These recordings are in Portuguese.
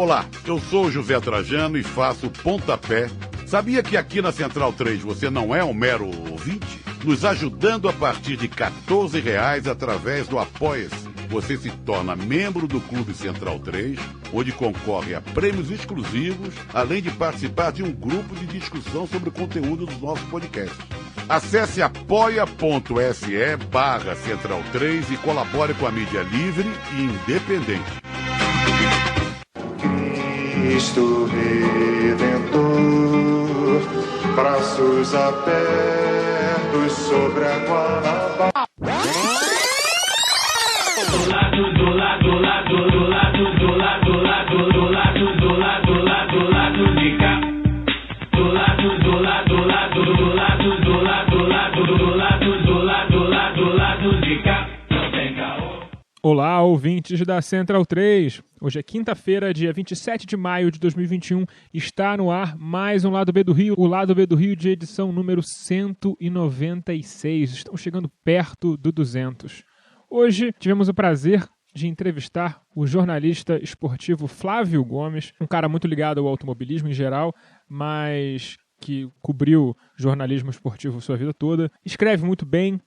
Olá, eu sou o José Trajano e faço Pontapé. Sabia que aqui na Central 3 você não é um mero ouvinte? Nos ajudando a partir de R$14 através do Apoia-se. Você se torna membro do Clube Central 3, onde concorre a prêmios exclusivos, além de participar de um grupo de discussão sobre o conteúdo dos nossos podcasts. Acesse apoia.se/Central 3 e colabore com a mídia livre e independente. Cristo Redentor, braços abertos sobre a Guanabara. Olá, ouvintes da Central 3. Hoje é quinta-feira, dia 27 de maio de 2021. Está no ar mais um Lado B do Rio. O Lado B do Rio de edição número 196. Estamos chegando perto do 200. Hoje tivemos o prazer de entrevistar o jornalista esportivo Flávio Gomes, um cara muito ligado ao automobilismo em geral, mas que cobriu jornalismo esportivo sua vida toda. Escreve muito bem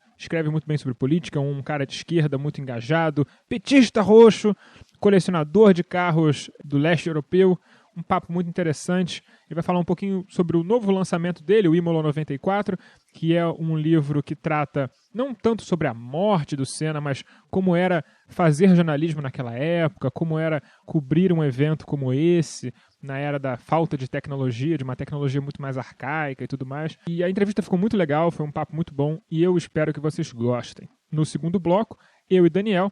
sobre política, um cara de esquerda muito engajado, petista roxo, colecionador de carros do leste europeu. Um papo muito interessante. Ele vai falar um pouquinho sobre o novo lançamento dele, o Imola 94, que é um livro que trata não tanto sobre a morte do Senna, mas como era fazer jornalismo naquela época, como era cobrir um evento como esse, na era da falta de tecnologia, de uma tecnologia muito mais arcaica e tudo mais. E a entrevista ficou muito legal, foi um papo muito bom e eu espero que vocês gostem. No segundo bloco, eu e Daniel,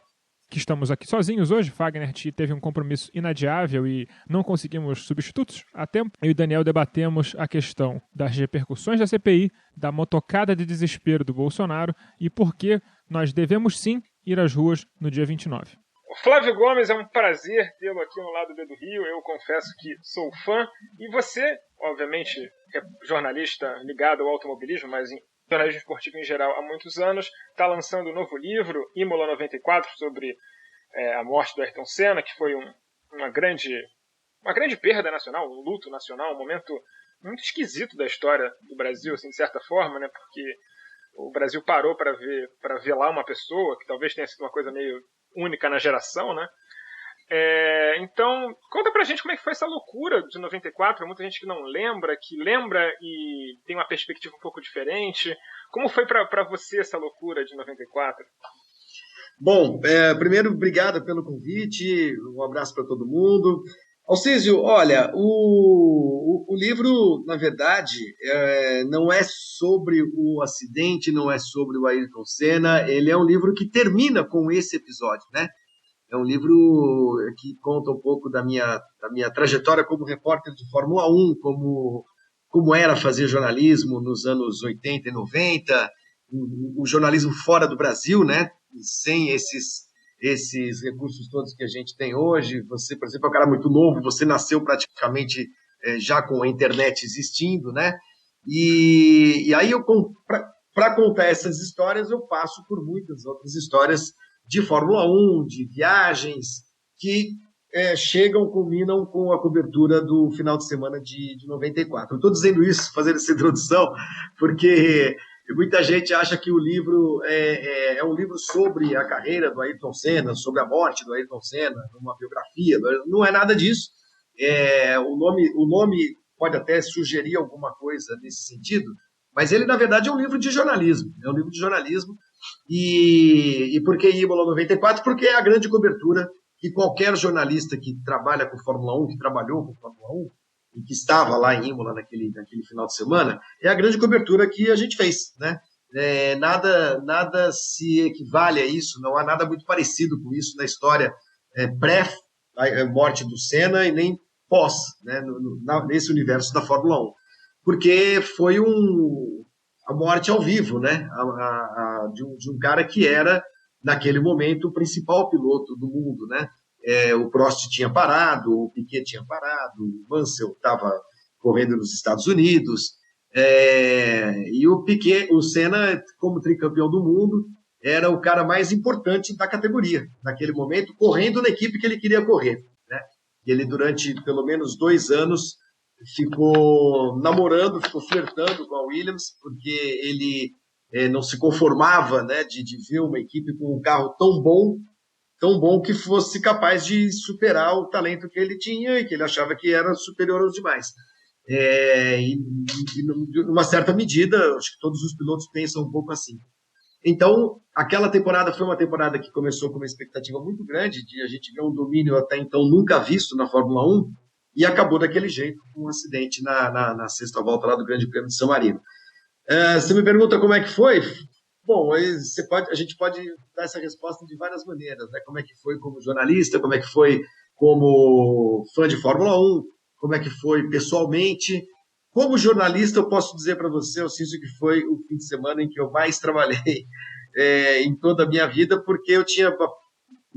que estamos aqui sozinhos hoje. Fagner teve um compromisso inadiável e não conseguimos substitutos a tempo. Eu e Daniel debatemos a questão das repercussões da CPI, da motocada de desespero do Bolsonaro e por que nós devemos sim ir às ruas no dia 29. O Flávio Gomes, é um prazer tê-lo aqui no Lado B do Rio. Eu confesso que sou fã. E você, obviamente, é jornalista ligado ao automobilismo, mas em jornalismo esportivo em geral há muitos anos, está lançando um novo livro, Imola 94, sobre a morte do Ayrton Senna, que foi uma grande perda nacional, um luto nacional, um momento muito esquisito da história do Brasil, assim, de certa forma, né? Porque o Brasil parou para velar uma pessoa, que talvez tenha sido uma coisa meio única na geração, né? Então, conta pra gente como é que foi essa loucura de 94, muita gente que não lembra, que lembra e tem uma perspectiva um pouco diferente. Como foi pra você essa loucura de 94? Bom, primeiro, obrigado pelo convite, um abraço para todo mundo. Alcísio, olha, o livro, na verdade, não é sobre o acidente, não é sobre o Ayrton Senna, ele é um livro que termina com esse episódio, né? É um livro que conta um pouco da minha trajetória como repórter de Fórmula 1, como era fazer jornalismo nos anos 80 e 90, o jornalismo fora do Brasil, né? Sem esses recursos todos que a gente tem hoje. Você, por exemplo, é um cara muito novo, você nasceu praticamente já com a internet existindo, né? E aí, para contar essas histórias, eu passo por muitas outras histórias de Fórmula 1, de viagens, que culminam com a cobertura do final de semana de 94. Eu estou dizendo isso, fazendo essa introdução, porque muita gente acha que o livro é um livro sobre a carreira do Ayrton Senna, sobre a morte do Ayrton Senna, uma biografia. Não é nada disso. O nome pode até sugerir alguma coisa nesse sentido, mas ele, na verdade, é um livro de jornalismo. É um livro de jornalismo. E por que Imola 94? Porque é a grande cobertura que qualquer jornalista que trabalha com Fórmula 1, que trabalhou com Fórmula 1, e que estava lá em Imola naquele final de semana, é a grande cobertura que a gente fez, né? Nada se equivale a isso, não há nada muito parecido com isso na história pré-morte do Senna e nem pós, né, nesse universo da Fórmula 1. Porque foi a morte ao vivo, né? De um cara que era, naquele momento, o principal piloto do mundo, né? O Prost tinha parado, o Piquet tinha parado, o Mansell estava correndo nos Estados Unidos, e o Senna, como tricampeão do mundo, era o cara mais importante da categoria, naquele momento, correndo na equipe que ele queria correr, né? que ele durante pelo menos 2 anos ficou namorando, ficou flertando com a Williams, porque ele não se conformava, né, de ver uma equipe com um carro tão bom que fosse capaz de superar o talento que ele tinha e que ele achava que era superior aos demais. E numa certa medida, acho que todos os pilotos pensam um pouco assim. Então, aquela temporada foi uma temporada que começou com uma expectativa muito grande de a gente ver um domínio até então nunca visto na Fórmula 1 e acabou daquele jeito, com um acidente na sexta volta lá do Grande Prêmio de San Marino. Você me pergunta como é que foi? Bom, a gente pode dar essa resposta de várias maneiras, né? Como é que foi como jornalista, como é que foi como fã de Fórmula 1, como é que foi pessoalmente. Como jornalista, eu posso dizer para você, Alcísio, que foi o fim de semana em que eu mais trabalhei em toda a minha vida, porque eu tinha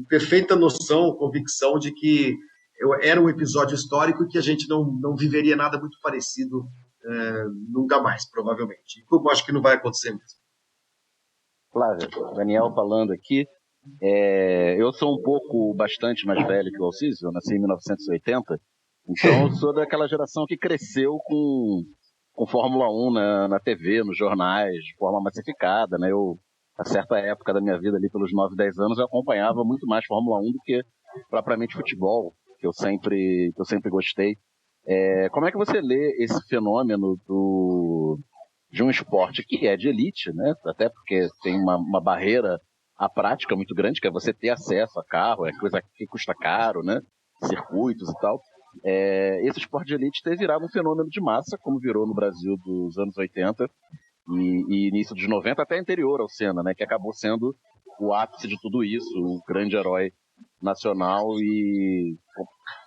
perfeita noção, convicção de que era um episódio histórico que a gente não viveria nada muito parecido nunca mais, provavelmente. E como acho que não vai acontecer mesmo. Flávio, Daniel falando aqui. Eu sou bastante mais velho que o Alcísio, eu nasci em 1980, então eu sou daquela geração que cresceu com Fórmula 1 na TV, nos jornais, de forma massificada, né? A certa época da minha vida, ali pelos 9, 10 anos, eu acompanhava muito mais Fórmula 1 do que propriamente futebol, que eu sempre gostei. Como é que você lê esse fenômeno de um esporte que é de elite, né? Até porque tem uma barreira à prática muito grande, que é você ter acesso a carro, coisa que custa caro, né? Circuitos e tal. Esse esporte de elite ter virado um fenômeno de massa, como virou no Brasil dos anos 80 e início dos 90, até anterior ao Senna, né? Que acabou sendo o ápice de tudo isso, o grande herói nacional, e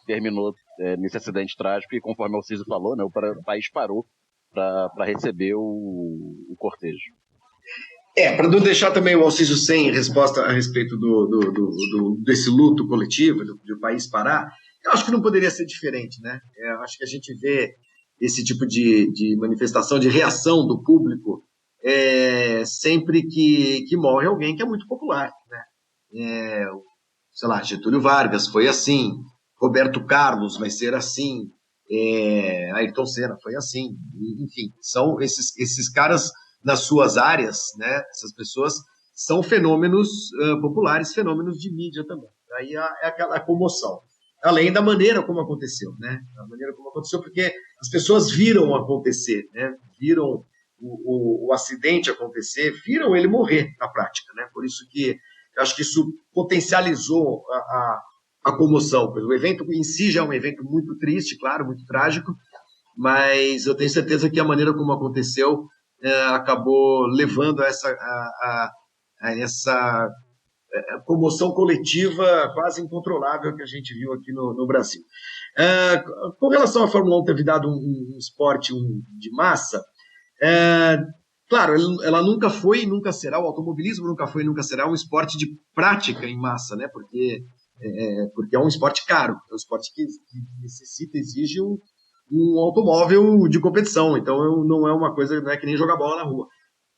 terminou nesse acidente trágico, e conforme o Alcísio falou, né, o país parou para receber o cortejo. Para não deixar também o Alcísio sem resposta a respeito desse luto coletivo, do país parar, eu acho que não poderia ser diferente, né? Eu acho que a gente vê esse tipo de manifestação, de reação do público sempre que morre alguém que é muito popular, né? Sei lá, Getúlio Vargas foi assim, Roberto Carlos vai ser assim, Ayrton Senna foi assim, enfim, são esses caras nas suas áreas, né? Essas pessoas são fenômenos populares, fenômenos de mídia também. Aí é aquela comoção. Além da maneira como aconteceu, né? A maneira como aconteceu, porque as pessoas viram acontecer, né? Viram o acidente acontecer, viram ele morrer na prática, né? Por isso que eu acho que isso potencializou a comoção. O evento em si já é um evento muito triste, claro, muito trágico, mas eu tenho certeza que a maneira como aconteceu acabou levando a essa comoção coletiva quase incontrolável que a gente viu aqui no Brasil. Com relação à Fórmula 1 ter virado um esporte de massa, claro, ela nunca foi e nunca será, o automobilismo nunca foi e nunca será um esporte de prática em massa, né? Porque é um esporte caro, é um esporte que exige um automóvel de competição, então não é uma coisa, não é que nem jogar bola na rua.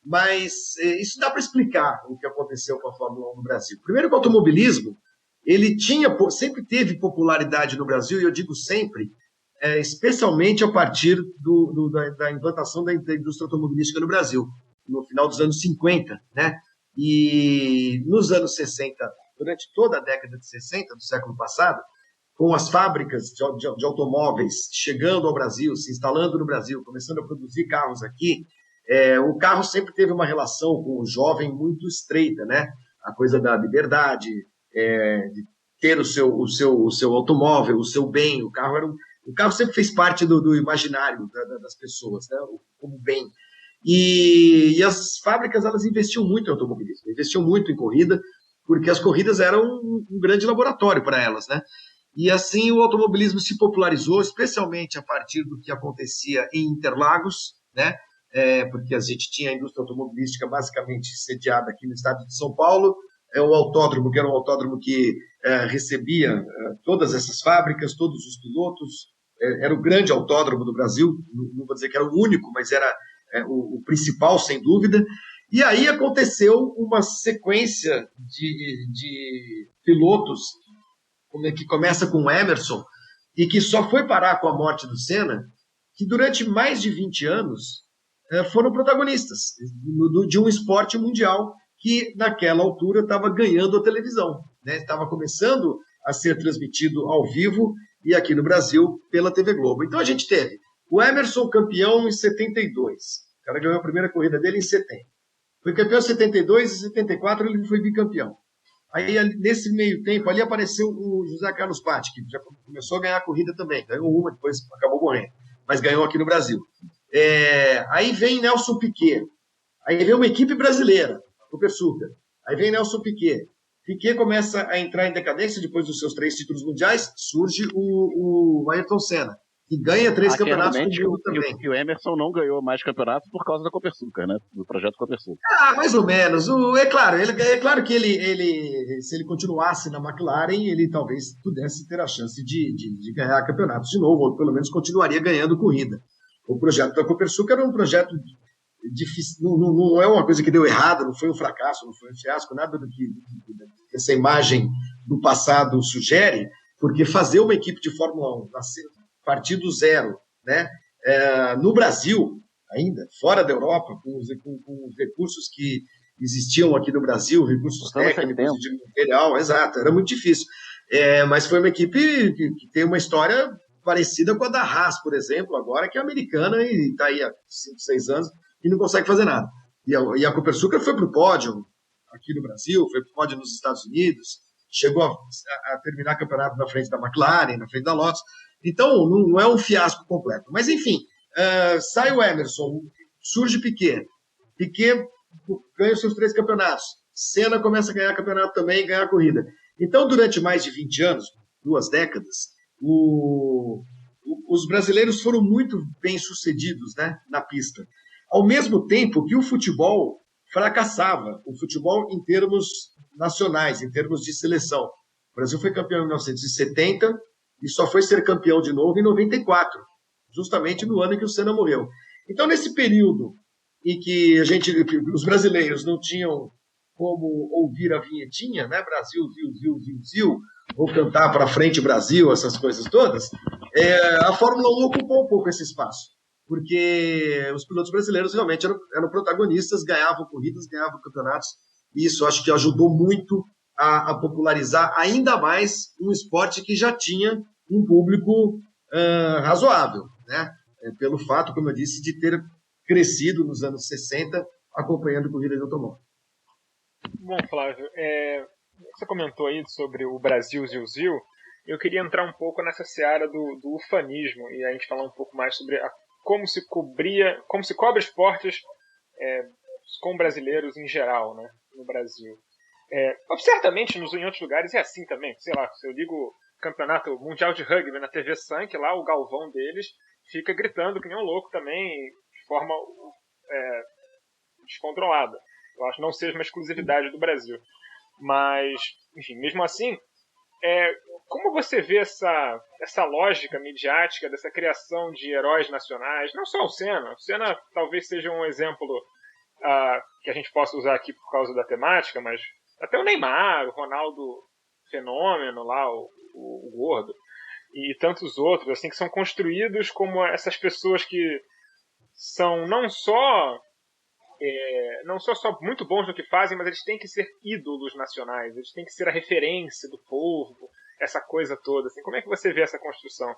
Mas isso dá para explicar o que aconteceu com a Fórmula 1 no Brasil. Primeiro que o automobilismo, ele sempre teve popularidade no Brasil, e eu digo sempre, especialmente a partir da implantação da indústria automobilística no Brasil, no final dos anos 50, né? E nos anos 60, durante toda a década de 60 do século passado, com as fábricas de automóveis chegando ao Brasil, se instalando no Brasil, começando a produzir carros aqui, o carro sempre teve uma relação com o jovem muito estreita, né? A coisa da liberdade, de ter o seu automóvel, o seu bem. O carro sempre fez parte do imaginário das pessoas, né? Como bem. E as fábricas, elas investiam muito em automobilismo, investiam muito em corrida, porque as corridas eram um grande laboratório para elas, né? E assim o automobilismo se popularizou, especialmente a partir do que acontecia em Interlagos, né? Porque a gente tinha a indústria automobilística basicamente sediada aqui no estado de São Paulo, o autódromo, que era um autódromo que recebia todas essas fábricas, todos os pilotos, era o grande autódromo do Brasil, não vou dizer que era o único, mas era o principal, sem dúvida. E aí aconteceu uma sequência de pilotos, que começa com o Emerson, e que só foi parar com a morte do Senna, que durante mais de 20 anos foram protagonistas de um esporte mundial que, naquela altura, estava ganhando a televisão, né? Estava começando a ser transmitido ao vivo e aqui no Brasil pela TV Globo. Então a gente teve o Emerson campeão em 72. O cara ganhou a primeira corrida dele em 70. Foi campeão em 72 e 74 ele foi bicampeão. Aí, nesse meio tempo, ali apareceu o José Carlos Patti, que já começou a ganhar a corrida também. Ganhou uma, depois acabou morrendo. Mas ganhou aqui no Brasil. Aí vem Nelson Piquet. Aí vem uma equipe brasileira, o Persuca. Aí vem Nelson Piquet. Piquet começa a entrar em decadência depois dos seus 3 títulos mundiais. Surge o Ayrton Senna. E ganha 3 campeonatos do mundo também. E o Emerson não ganhou mais campeonatos por causa da Copersucar, né? Do projeto Copersucar. Mais ou menos. É claro que ele, se ele continuasse na McLaren, ele talvez pudesse ter a chance de ganhar campeonatos de novo, ou pelo menos continuaria ganhando corrida. O projeto da Copersucar era um projeto difícil, não é uma coisa que deu errado, não foi um fracasso, não foi um fiasco, nada do que essa imagem do passado sugere, porque fazer uma equipe de Fórmula 1 nascer partir do zero, né? No Brasil, ainda, fora da Europa, com os recursos que existiam aqui no Brasil, recursos técnicos de material, exato, era muito difícil. Mas foi uma equipe que tem uma história parecida com a da Haas, por exemplo, agora, que é americana e está aí há 5, 6 anos e não consegue fazer nada. E a Copersucar foi para o pódio aqui no Brasil, foi para o pódio nos Estados Unidos, chegou a terminar o campeonato na frente da McLaren, na frente da Lotus. Então, não é um fiasco completo. Mas, enfim, sai o Emerson, surge Piquet. Piquet ganha os seus 3 campeonatos. Senna começa a ganhar campeonato também, ganhar a corrida. Então, durante mais de 20 anos, 2 décadas, os brasileiros foram muito bem-sucedidos, né, na pista. Ao mesmo tempo que o futebol fracassava, o futebol em termos nacionais, em termos de seleção. O Brasil foi campeão em 1970 e só foi ser campeão de novo em 94, justamente no ano em que o Senna morreu. Então, nesse período em que os brasileiros não tinham como ouvir a vinhetinha, né, Brasil, Zil, ou cantar para frente Brasil, essas coisas todas, a Fórmula 1 ocupou um pouco esse espaço, porque os pilotos brasileiros realmente eram protagonistas, ganhavam corridas, ganhavam campeonatos, e isso acho que ajudou muito a popularizar ainda mais um esporte que já tinha um público razoável, né? Pelo fato, como eu disse, de ter crescido nos anos 60 acompanhando corrida de automóvel. Bom, Flávio, você comentou aí sobre o Brasil Zil. Eu queria entrar um pouco nessa seara do ufanismo e a gente falar um pouco mais sobre como se cobre esportes com brasileiros em geral, né, no Brasil. Certamente em outros lugares é assim também. Sei lá, se eu ligo o campeonato mundial de rugby na TV Sank, lá o Galvão deles fica gritando que nem um louco também, de forma descontrolada. Eu acho que não seja uma exclusividade do Brasil. Mas, enfim, mesmo assim, como você vê essa lógica midiática, dessa criação de heróis nacionais? Não só o Senna. O Senna talvez seja um exemplo que a gente possa usar aqui por causa da temática, mas até o Neymar, o Ronaldo Fenômeno lá, o Gordo, e tantos outros, assim, que são construídos como essas pessoas que são não só muito bons no que fazem, mas eles têm que ser ídolos nacionais, eles têm que ser a referência do povo, essa coisa toda. Assim, como é que você vê essa construção?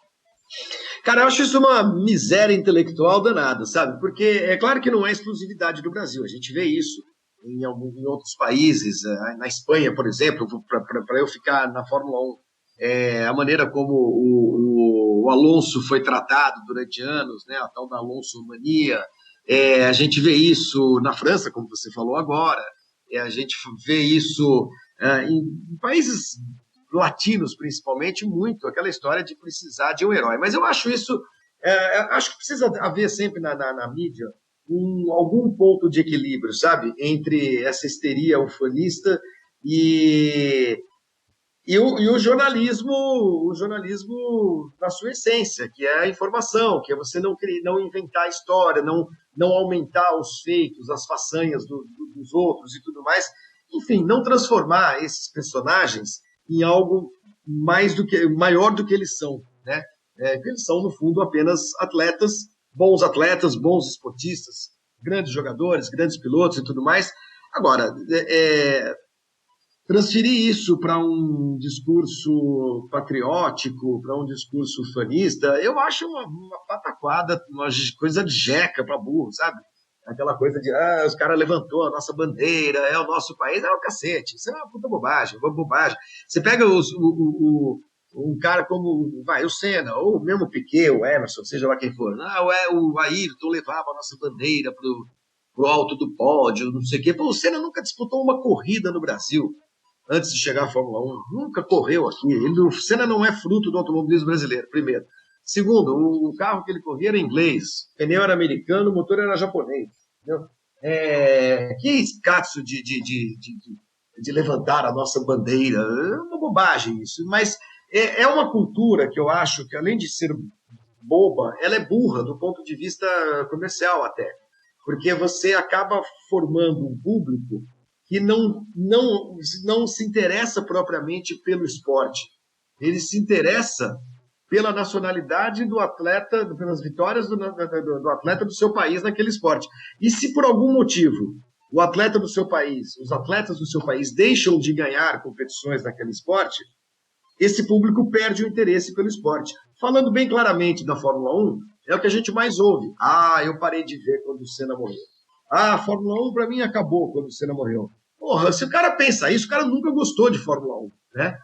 Cara, eu acho isso uma miséria intelectual danada, sabe? Porque é claro que não é exclusividade do Brasil, a gente vê isso em outros países, na Espanha, por exemplo, para eu ficar na Fórmula 1, a maneira como o Alonso foi tratado durante anos, né, a tal da Alonso-mania. A gente vê isso na França, como você falou agora, a gente vê isso em países latinos, principalmente, muito, aquela história de precisar de um herói. Mas eu acho isso, acho que precisa haver sempre na mídia algum ponto de equilíbrio, sabe, entre essa histeria ufanista e o jornalismo na sua essência, que é a informação, que é você não inventar a história, não aumentar os feitos, as façanhas dos outros e tudo mais. Enfim, não transformar esses personagens em algo maior do que eles são. né? Eles são, no fundo, apenas atletas, bons esportistas, grandes jogadores, grandes pilotos e tudo mais. Agora, transferir isso para um discurso patriótico, para um discurso fanista, eu acho uma pataquada, uma coisa de jeca para burro, sabe? Aquela coisa de, os caras levantou a nossa bandeira, é o nosso país, é o cacete, isso é uma puta bobagem, uma bobagem. Você pega um cara como, o Senna, ou mesmo o Piquet, o Emerson, seja lá quem for, o Ayrton levava a nossa bandeira pro alto do pódio, não sei o quê. Pô, o Senna nunca disputou uma corrida no Brasil antes de chegar à Fórmula 1, nunca correu aqui. O Senna não é fruto do automobilismo brasileiro, primeiro. Segundo, o carro que ele corria era inglês, o pneu era americano, o motor era japonês. Entendeu? Que escatso de levantar a nossa bandeira, é uma bobagem isso, mas é uma cultura que eu acho que, além de ser boba, ela é burra do ponto de vista comercial até, porque você acaba formando um público que não se interessa propriamente pelo esporte, ele se interessa pela nacionalidade do atleta, pelas vitórias do atleta do seu país naquele esporte. E se por algum motivo o atleta do seu país, os atletas do seu país deixam de ganhar competições naquele esporte, esse público perde o interesse pelo esporte. Falando bem claramente da Fórmula 1, é o que a gente mais ouve. Eu parei de ver quando o Senna morreu. A Fórmula 1 para mim acabou quando o Senna morreu. Porra, se o cara pensa isso, o cara nunca gostou de Fórmula 1, né?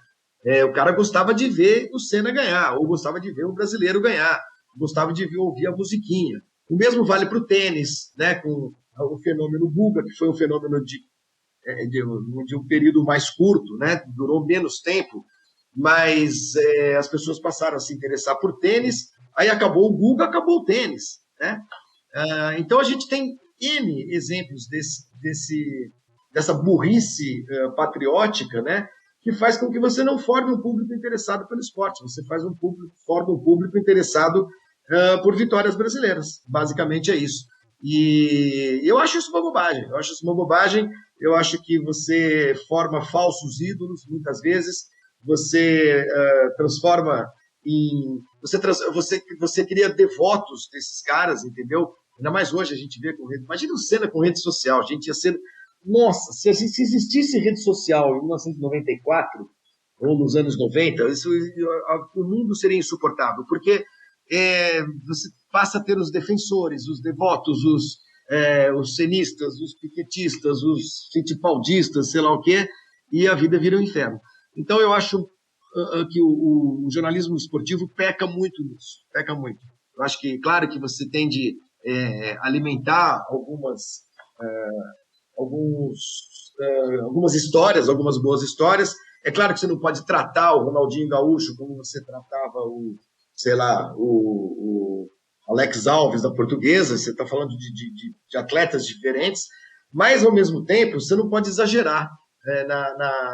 O cara gostava de ver o Senna ganhar, ou gostava de ver o brasileiro ganhar, gostava de ouvir a musiquinha. O mesmo vale para o tênis, né, com o fenômeno Guga, que foi um fenômeno de um período mais curto, né, durou menos tempo, mas as pessoas passaram a se interessar por tênis, aí acabou o Guga, acabou o tênis, né? Então a gente tem N exemplos dessa burrice patriótica, né, que faz com que você não forme um público interessado pelo esporte, você forma um público interessado por vitórias brasileiras. Basicamente é isso. E eu acho isso uma bobagem. Eu acho que você forma falsos ídolos, muitas vezes. Você transforma em... Você cria devotos desses caras, entendeu? Ainda mais hoje a gente vê com rede... Imagina o Senna com rede social. A gente ia ser... Nossa, se existisse rede social em 1994 ou nos anos 90, o mundo seria insuportável, porque você passa a ter os defensores, os devotos, os cenistas, os piquetistas, os fitipaldistas, sei lá o quê, e a vida vira um inferno. Então eu acho que o jornalismo esportivo peca muito nisso, peca muito. Eu acho que, claro que você tem de alimentar algumas histórias, algumas boas histórias. É claro que você não pode tratar o Ronaldinho Gaúcho como você tratava o Alex Alves da Portuguesa, você está falando de atletas diferentes, mas ao mesmo tempo você não pode exagerar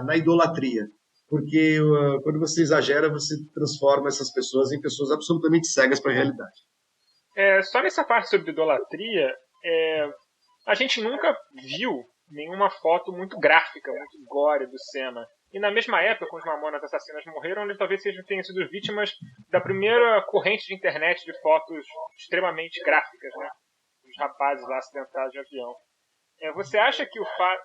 na idolatria, porque quando você exagera, você transforma essas pessoas em pessoas absolutamente cegas para a realidade. Só nessa parte sobre idolatria, a gente nunca viu nenhuma foto muito gráfica, muito gore do Senna. E na mesma época, quando os Mamonas Assassinas morreram, eles talvez tenham sido vítimas da primeira corrente de internet de fotos extremamente gráficas, né? Os rapazes lá acidentados de avião. Você acha que o fato...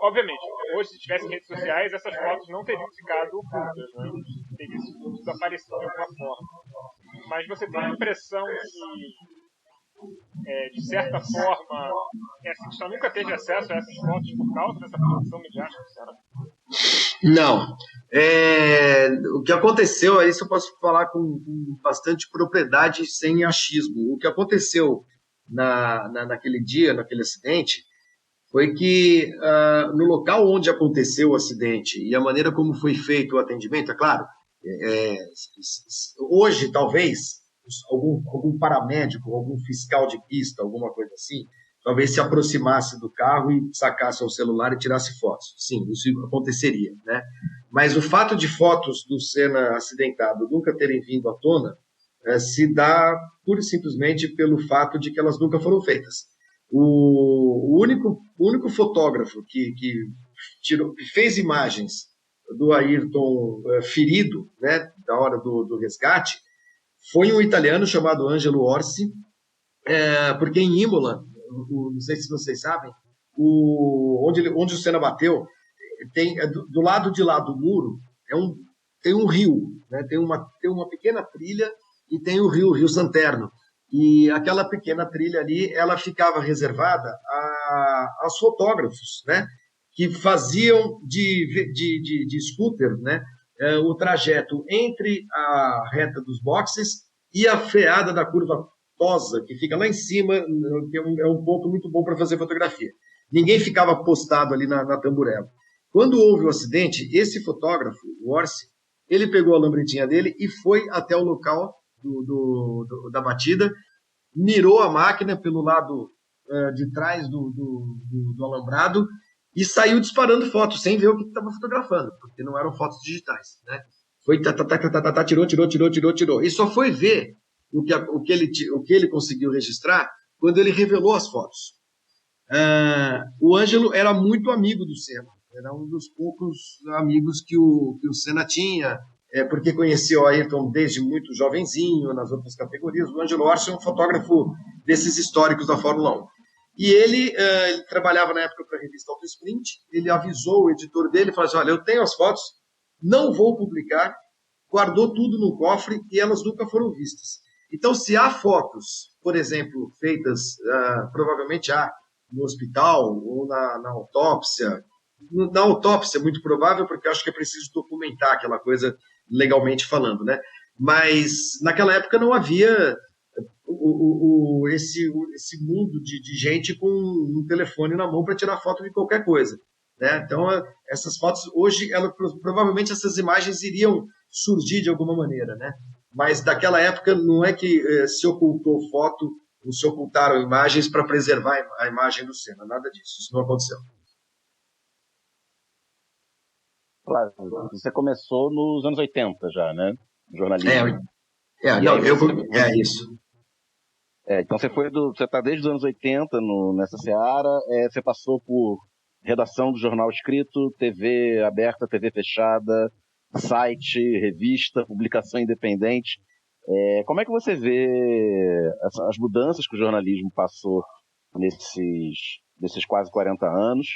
Obviamente, hoje se tivessem redes sociais, essas fotos não teriam ficado ocultas, né? Teriam sido desaparecido de alguma forma. Mas você tem a impressão que... de certa forma, a gente nunca teve acesso a essas fotos por causa dessa produção midiática, será? Não. O que aconteceu, isso eu posso falar com bastante propriedade, sem achismo. O que aconteceu naquele dia, naquele acidente, foi que no local onde aconteceu o acidente e a maneira como foi feito o atendimento, é claro, hoje talvez algum paramédico, algum fiscal de pista, alguma coisa assim, talvez se aproximasse do carro e sacasse o celular e tirasse fotos. Sim, isso aconteceria, né? Mas o fato de fotos do Senna acidentado nunca terem vindo à tona se dá pura e simplesmente pelo fato de que elas nunca foram feitas. O único fotógrafo que fez imagens do Ayrton ferido, né, da hora do resgate, foi um italiano chamado Angelo Orsi, porque em Imola, não sei se vocês sabem, onde o Senna bateu, do lado de lá do muro, tem um rio, né? Tem uma pequena trilha e tem o Rio Santerno. E aquela pequena trilha ali, ela ficava reservada aos fotógrafos, né? Que faziam de scooter, né? O trajeto entre a reta dos boxes e a freada da curva Tosa, que fica lá em cima, que é um ponto muito bom para fazer fotografia. Ninguém ficava postado ali na tamburela. Quando houve o acidente, esse fotógrafo, o Orsi, ele pegou a lambretinha dele e foi até o local da batida, mirou a máquina pelo lado de trás do alambrado e saiu disparando fotos, sem ver o que estava fotografando, porque não eram fotos digitais, né? Foi tirou. E só foi ver o que ele conseguiu registrar quando ele revelou as fotos. O Ângelo era muito amigo do Senna, era um dos poucos amigos que o Senna tinha, porque conhecia o Ayrton desde muito jovenzinho, nas outras categorias. O Angelo Orsi é um fotógrafo desses históricos da Fórmula 1. E ele trabalhava na época para a revista Auto Sprint, ele avisou o editor dele, falou assim, olha, eu tenho as fotos, não vou publicar, guardou tudo no cofre e elas nunca foram vistas. Então, se há fotos, por exemplo, feitas, provavelmente no hospital ou na autópsia, na autópsia é muito provável, porque eu acho que é preciso documentar aquela coisa legalmente falando, né? Mas naquela época não havia esse mundo de gente com um telefone na mão para tirar foto de qualquer coisa, né? Então essas fotos hoje, provavelmente essas imagens iriam surgir de alguma maneira, né? Mas daquela época não é que se ocultou foto ou se ocultaram imagens para preservar a imagem do Senna, nada disso, isso não aconteceu. Claro, você começou nos anos 80 já, né? Jornalismo. Isso. Então você está desde os anos 80 nessa seara, você passou por redação do jornal escrito, TV aberta, TV fechada, site, revista, publicação independente. Como é que você vê as mudanças que o jornalismo passou nesses quase 40 anos?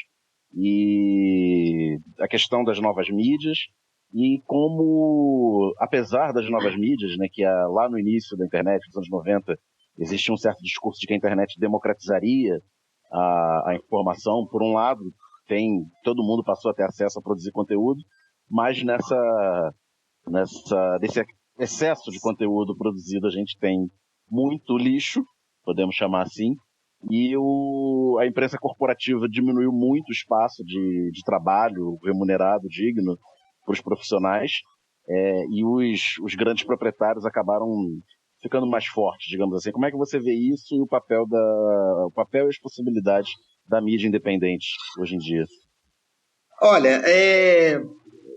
E a questão das novas mídias e como, apesar das novas mídias, né, que lá no início da internet, nos anos 90, existia um certo discurso de que a internet democratizaria a informação. Por um lado, todo mundo passou a ter acesso a produzir conteúdo, mas desse excesso de conteúdo produzido a gente tem muito lixo, podemos chamar assim, e a imprensa corporativa diminuiu muito o espaço de trabalho remunerado, digno, para os profissionais, e os grandes proprietários acabaram ficando mais fortes, digamos assim. Como é que você vê isso e o papel e as possibilidades da mídia independente hoje em dia? Olha,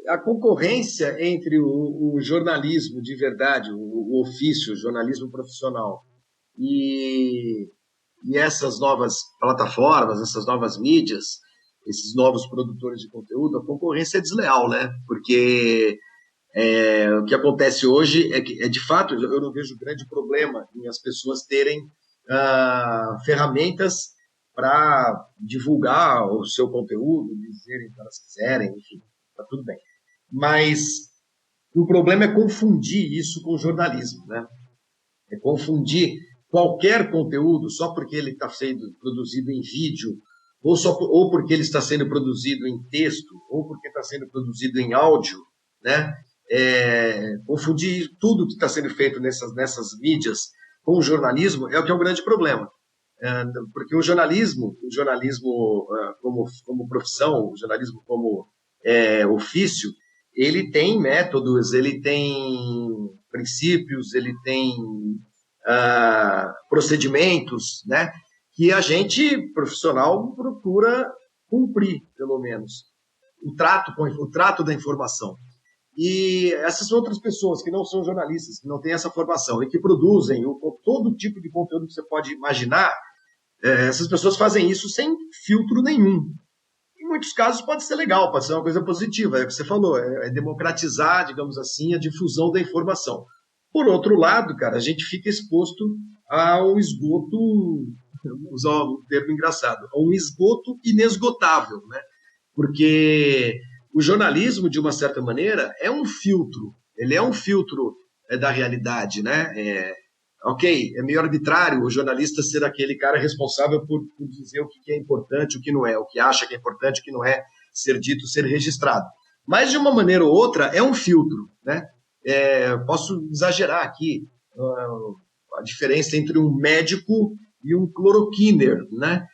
a concorrência entre o jornalismo de verdade, o ofício, o jornalismo profissional, e essas novas plataformas, essas novas mídias, esses novos produtores de conteúdo, a concorrência é desleal, né? Porque o que acontece hoje é que, de fato, eu não vejo grande problema em as pessoas terem ferramentas para divulgar o seu conteúdo, dizerem o que elas quiserem, enfim, está tudo bem. Mas o problema é confundir isso com jornalismo, né? É confundir qualquer conteúdo só porque ele está sendo produzido em vídeo, ou porque ele está sendo produzido em texto, ou porque está sendo produzido em áudio, né? Confundir tudo que está sendo feito nessas mídias com o jornalismo é o que é um grande problema. Porque o jornalismo como profissão, o jornalismo como ofício, ele tem métodos, ele tem princípios, ele tem procedimentos, né, que a gente, profissional, procura cumprir, pelo menos, o trato da informação. E essas outras pessoas que não são jornalistas, que não têm essa formação e que produzem todo tipo de conteúdo que você pode imaginar, essas pessoas fazem isso sem filtro nenhum. Em muitos casos pode ser legal, pode ser uma coisa positiva, é o que você falou, democratizar, digamos assim, a difusão da informação. Por outro lado, cara, a gente fica exposto a um esgoto, vou usar um termo engraçado, a um esgoto inesgotável, né? Porque o jornalismo, de uma certa maneira, é um filtro, ele é um filtro da realidade, né? Ok, é meio arbitrário o jornalista ser aquele cara responsável por dizer o que é importante, o que não é, o que acha que é importante, o que não é ser dito, ser registrado. Mas, de uma maneira ou outra, é um filtro, né? Posso exagerar aqui a diferença entre um médico e um cloroquiner, né?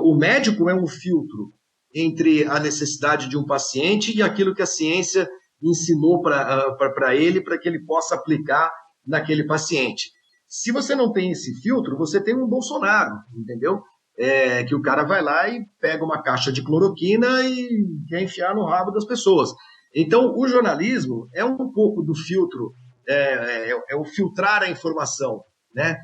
O médico é um filtro entre a necessidade de um paciente e aquilo que a ciência ensinou para ele, para que ele possa aplicar naquele paciente. Se você não tem esse filtro, você tem um Bolsonaro, entendeu? Que o cara vai lá e pega uma caixa de cloroquina e quer enfiar no rabo das pessoas. Então, o jornalismo é um pouco do filtro, é o filtrar a informação, né?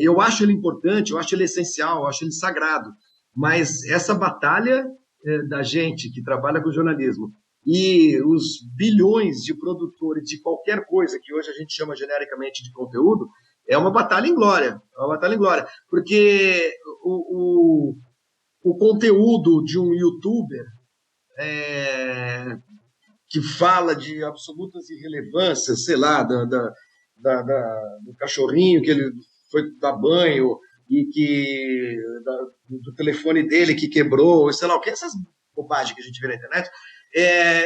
Eu acho ele importante, eu acho ele essencial, eu acho ele sagrado, mas essa batalha da gente que trabalha com jornalismo e os bilhões de produtores de qualquer coisa que hoje a gente chama genericamente de conteúdo, é uma batalha inglória, porque o conteúdo de um youtuber que fala de absolutas irrelevâncias, sei lá, do cachorrinho que ele foi dar banho e do telefone dele que quebrou, sei lá o que, essas bobagens que a gente vê na internet,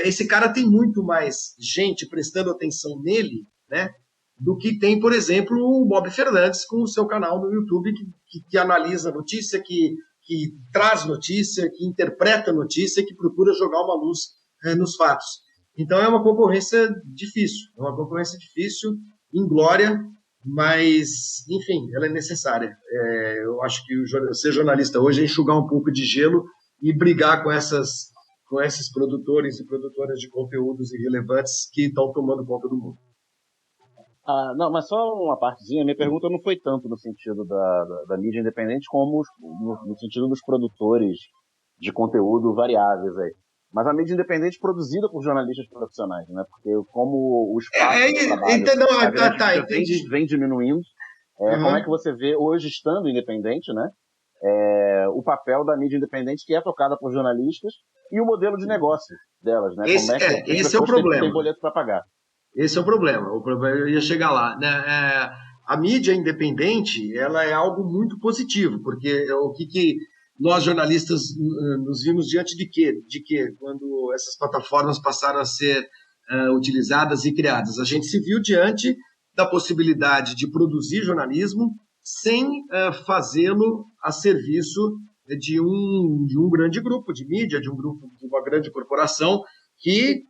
esse cara tem muito mais gente prestando atenção nele, né, do que tem, por exemplo, o Bob Fernandes com o seu canal no YouTube que analisa notícia, que traz notícia, que interpreta notícia, que procura jogar uma luz nos fatos. Então é uma concorrência difícil, inglória, mas, enfim, ela é necessária. Eu acho que ser jornalista hoje é enxugar um pouco de gelo e brigar com esses produtores e produtoras de conteúdos irrelevantes que estão tomando conta do mundo. Não, mas só uma partezinha. Minha pergunta não foi tanto no sentido da mídia independente como no sentido dos produtores de conteúdo variáveis aí. Mas a mídia independente produzida por jornalistas profissionais, né? Porque como o espaço do trabalho vem diminuindo, como é que você vê hoje, estando independente, né? O papel da mídia independente que é tocada por jornalistas e o modelo de negócio delas, né? Esse é o problema. Tem boleto para pagar. Esse é o problema. Eu ia chegar lá, né? A mídia independente, ela é algo muito positivo, porque o que nós jornalistas nos vimos diante de quê? Quando essas plataformas passaram a ser utilizadas e criadas. A gente se viu diante da possibilidade de produzir jornalismo sem fazê-lo a serviço de um grande grupo de mídia, de uma grande corporação que,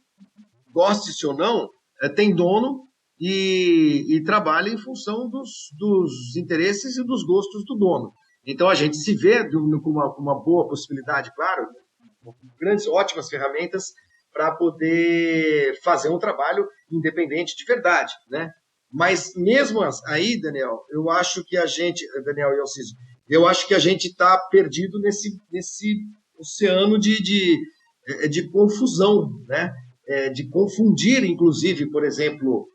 goste-se ou não, tem dono e trabalha em função dos interesses e dos gostos do dono. Então, a gente se vê com uma boa possibilidade, claro, com grandes, ótimas ferramentas para poder fazer um trabalho independente de verdade, né? Mas mesmo aí, Daniel, eu acho que Daniel e Alciso, eu acho que a gente está perdido nesse oceano de confusão, né? De confundir, inclusive, por exemplo,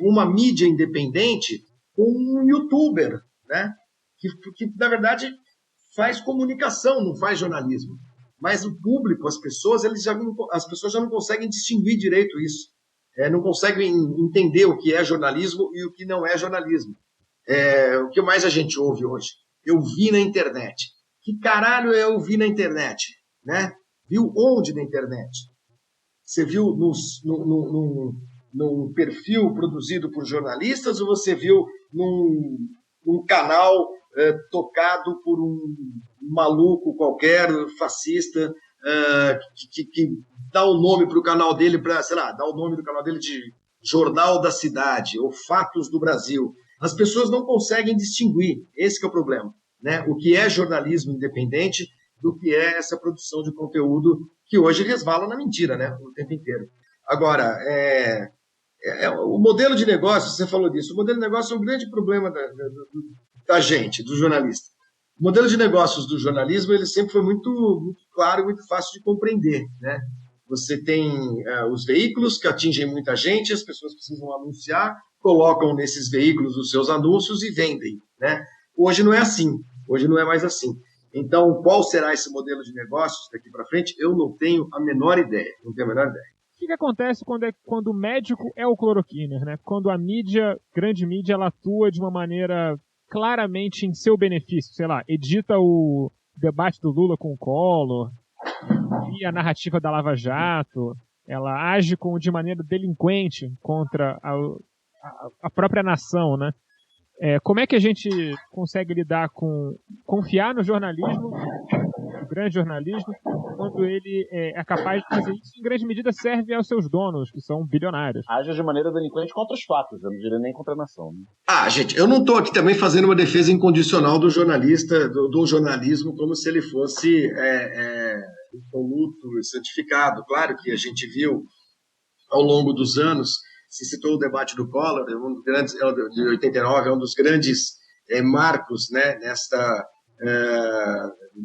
uma mídia independente com um youtuber, né? Que, na verdade, faz comunicação, não faz jornalismo. Mas o público, as pessoas já não conseguem distinguir direito isso. Não conseguem entender o que é jornalismo e o que não é jornalismo. O que mais a gente ouve hoje? Eu vi na internet. Que caralho eu vi na internet? Né? Viu onde na internet? Você viu num perfil produzido por jornalistas ou você viu num canal tocado por um maluco qualquer, fascista, que dá o nome para o canal dele, dá o nome do canal dele de Jornal da Cidade ou Fatos do Brasil. As pessoas não conseguem distinguir, esse que é o problema, né? O que é jornalismo independente do que é essa produção de conteúdo que hoje resvala na mentira, né? O tempo inteiro. Agora, o modelo de negócio, você falou disso, o modelo de negócio é um grande problema da gente, do jornalista. O modelo de negócios do jornalismo, ele sempre foi muito, muito claro e muito fácil de compreender, né? Você tem os veículos que atingem muita gente, as pessoas precisam anunciar, colocam nesses veículos os seus anúncios e vendem, né? Hoje não é assim, hoje não é mais assim. Então, qual será esse modelo de negócios daqui para frente? Eu não tenho a menor ideia, não tenho a menor ideia. O que acontece quando o médico é o cloroquiner, né? Quando a mídia, grande mídia, ela atua de uma maneira claramente em seu benefício, sei lá, edita o debate do Lula com o Collor, e a narrativa da Lava Jato, ela age de maneira delinquente contra a própria nação, né? Como é que a gente consegue lidar confiar no jornalismo, o grande jornalismo, quando ele é capaz de fazer isso, em grande medida serve aos seus donos, que são bilionários? Age de maneira delinquente contra os fatos, eu não diria nem contra a nação. Né? Gente, eu não estou aqui também fazendo uma defesa incondicional do jornalista, do jornalismo, como se ele fosse impoluto, certificado. Claro que a gente viu ao longo dos anos, se citou o debate do Collor, um dos grandes, de 89, é um dos grandes marcos, né,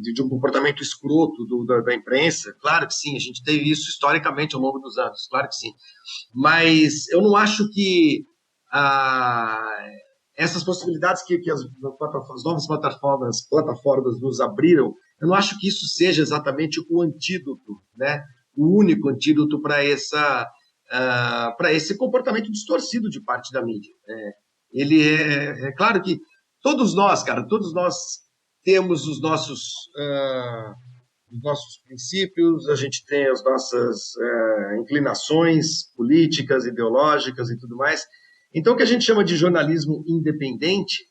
de um comportamento escroto da imprensa. Claro que sim, a gente teve isso historicamente ao longo dos anos, claro que sim. Mas eu não acho que essas possibilidades que as novas plataformas nos abriram, eu não acho que isso seja exatamente o antídoto, né, o único antídoto para esse comportamento distorcido de parte da mídia. Ele é claro que todos nós temos os nossos princípios, a gente tem as nossas inclinações políticas, ideológicas e tudo mais. Então, o que a gente chama de jornalismo independente,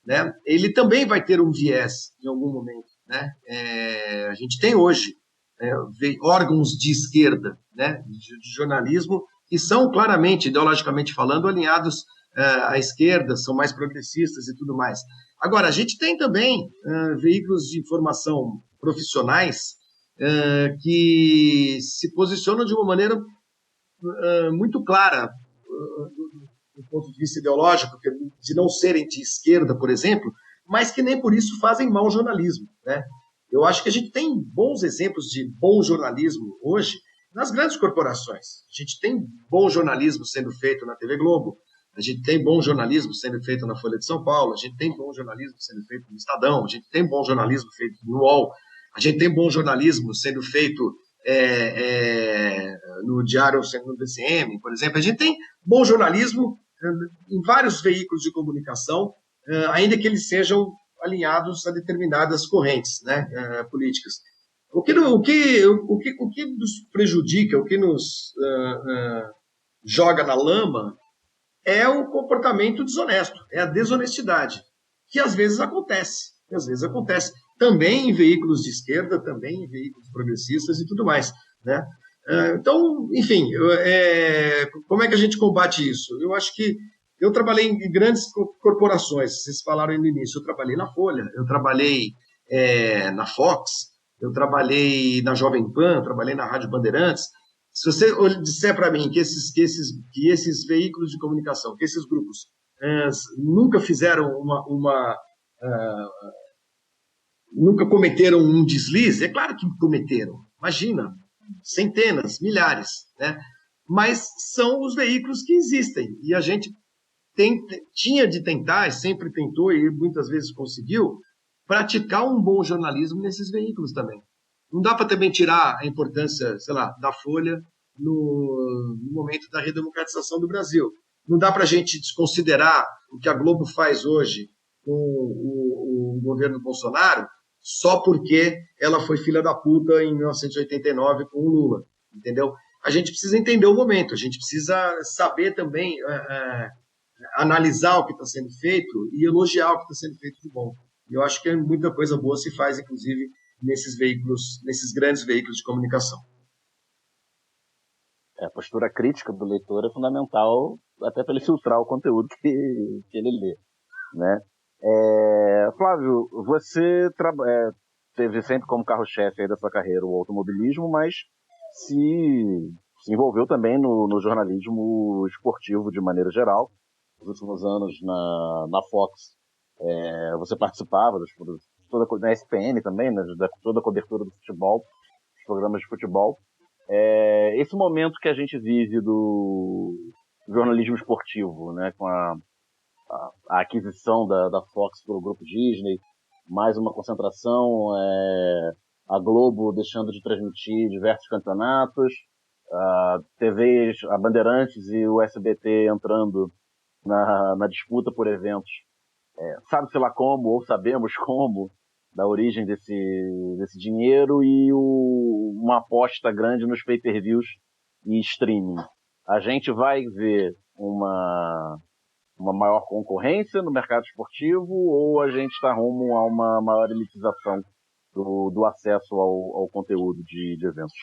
né, ele também vai ter um viés em algum momento, né? A gente tem hoje órgãos de esquerda, né, de jornalismo, que são claramente, ideologicamente falando, alinhados à esquerda, são mais progressistas e tudo mais. Agora, a gente tem também veículos de informação profissionais que se posicionam de uma maneira muito clara do ponto de vista ideológico, de não serem de esquerda, por exemplo, mas que nem por isso fazem mau jornalismo, né? Eu acho que a gente tem bons exemplos de bom jornalismo hoje nas grandes corporações. A gente tem bom jornalismo sendo feito na TV Globo, a gente tem bom jornalismo sendo feito na Folha de São Paulo, a gente tem bom jornalismo sendo feito no Estadão, a gente tem bom jornalismo feito no UOL, a gente tem bom jornalismo sendo feito no Diário, no DCM, por exemplo. A gente tem bom jornalismo em vários veículos de comunicação, ainda que eles sejam alinhados a determinadas correntes, né, políticas. O que nos prejudica, o que nos joga na lama é o comportamento desonesto, é a desonestidade, que às vezes acontece, também em veículos de esquerda, também em veículos progressistas e tudo mais, né? Então, enfim, como é que a gente combate isso? Eu acho que eu trabalhei em grandes corporações, vocês falaram no início, eu trabalhei na Folha, eu trabalhei na Fox, eu trabalhei na Jovem Pan, eu trabalhei na Rádio Bandeirantes. Se você disser para mim que esses veículos de comunicação, que esses grupos nunca fizeram nunca cometeram um deslize, é claro que cometeram, imagina, centenas, milhares, né? Mas são os veículos que existem, e a gente tinha de tentar, sempre tentou e muitas vezes conseguiu, praticar um bom jornalismo nesses veículos também. Não dá para também tirar a importância, sei lá, da Folha no momento da redemocratização do Brasil. Não dá para a gente desconsiderar o que a Globo faz hoje com o governo Bolsonaro só porque ela foi filha da puta em 1989 com o Lula, entendeu? A gente precisa entender o momento, a gente precisa saber também analisar o que está sendo feito e elogiar o que está sendo feito de bom. Eu acho que muita coisa boa se faz, inclusive, nesses grandes veículos de comunicação. A postura crítica do leitor é fundamental, até para ele filtrar o conteúdo que ele lê, né? Flávio, você teve sempre como carro-chefe aí da sua carreira o automobilismo, mas se envolveu também no jornalismo esportivo de maneira geral. Nos últimos anos na Fox, você participava na ESPN também, né, de toda a cobertura do futebol, dos programas de futebol. Esse momento que a gente vive jornalismo esportivo, né? Com a aquisição da Fox pelo grupo Disney, mais uma concentração, a Globo deixando de transmitir diversos campeonatos, a TVs, a Bandeirantes e o SBT entrando na disputa por eventos, sabe-se lá como, ou sabemos como, da origem desse dinheiro, e uma aposta grande nos pay-per-views e streaming. A gente vai ver uma maior concorrência no mercado esportivo, ou a gente está rumo a uma maior elitização do acesso ao conteúdo de eventos?